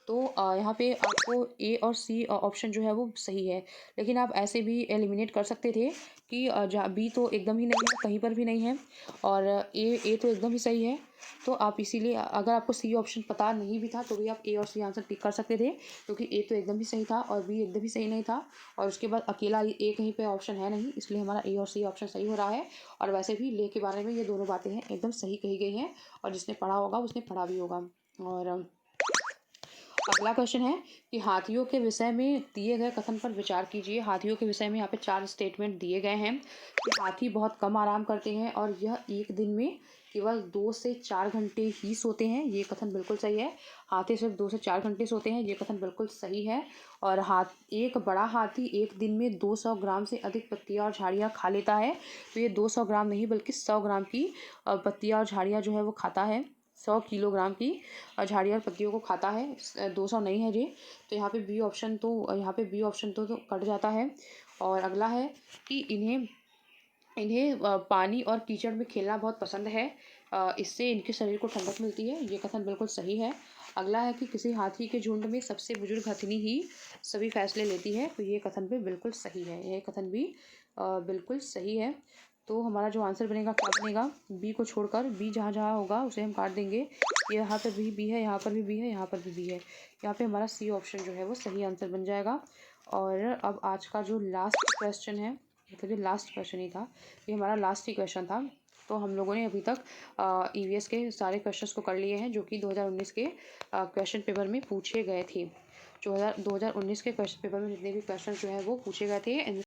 तो यहाँ पे आपको ए और सी ऑप्शन जो है वो सही है, लेकिन आप ऐसे भी एलिमिनेट कर सकते थे कि जहाँ बी तो एकदम ही नहीं है, कहीं पर भी नहीं है, और ए तो एकदम ही सही है। तो आप इसीलिए अगर आपको सी ऑप्शन पता नहीं भी था तो भी आप ए और सी आंसर टिक कर सकते थे, क्योंकि ए तो एकदम ही सही था और बी एकदम ही सही नहीं था, और उसके बाद अकेला ए कहीं पे ऑप्शन है नहीं, इसलिए हमारा ए और सी ऑप्शन सही हो रहा है। और वैसे भी ले के बारे में ये दोनों बातें हैं एकदम सही कही गई हैं, और जिसने पढ़ा होगा उसने पढ़ा भी होगा। और अगला क्वेश्चन है कि हाथियों के विषय में दिए गए कथन पर विचार कीजिए। हाथियों के विषय में यहाँ पे 4 स्टेटमेंट दिए गए हैं कि हाथी बहुत कम आराम करते हैं और यह एक दिन में केवल 2 से 4 घंटे ही सोते हैं, ये कथन बिल्कुल सही है। हाथी सिर्फ 2 से 4 घंटे सोते हैं, ये कथन बिल्कुल सही है। और एक बड़ा हाथी एक दिन में 200 ग्राम से अधिक पत्तियाँ और झाड़ियाँ खा लेता है। तो ये 200 ग्राम नहीं बल्कि 100 ग्राम की पत्तियाँ और झाड़ियाँ जो है वो खाता है, 100 किलोग्राम की झाड़ियाँ और पत्तियों को खाता है। 200 नहीं है ये, तो यहाँ पे बी ऑप्शन तो कट जाता है। और अगला है कि इन्हें इन्हें पानी और कीचड़ में खेलना बहुत पसंद है, इससे इनके शरीर को ठंडक मिलती है, ये कथन बिल्कुल सही है। अगला है कि किसी हाथी के झुंड में सबसे बुजुर्ग हथिनी ही सभी फैसले लेती है, तो ये कथन भी बिल्कुल सही है, यह कथन भी बिल्कुल सही है। तो हमारा जो आंसर बनेगा क्या बनेगा, बी को छोड़कर, बी जहाँ जहाँ होगा उसे हम काट देंगे। ये यहाँ पर भी बी है, यहाँ पर भी बी है, यहाँ पर भी बी है, यहाँ पे हमारा सी ऑप्शन जो है वो सही आंसर बन जाएगा। और अब आज का जो लास्ट क्वेश्चन है, मतलब ये लास्ट क्वेश्चन ही था, ये हमारा लास्ट ही क्वेश्चन था। तो हम लोगों ने अभी तक ईवीएस के सारे क्वेश्चंस को कर लिए हैं जो कि 2019 के क्वेश्चन पेपर में पूछे गए थे। 2019 के क्वेश्चन पेपर में जितने भी क्वेश्चन जो है वो पूछे गए थे,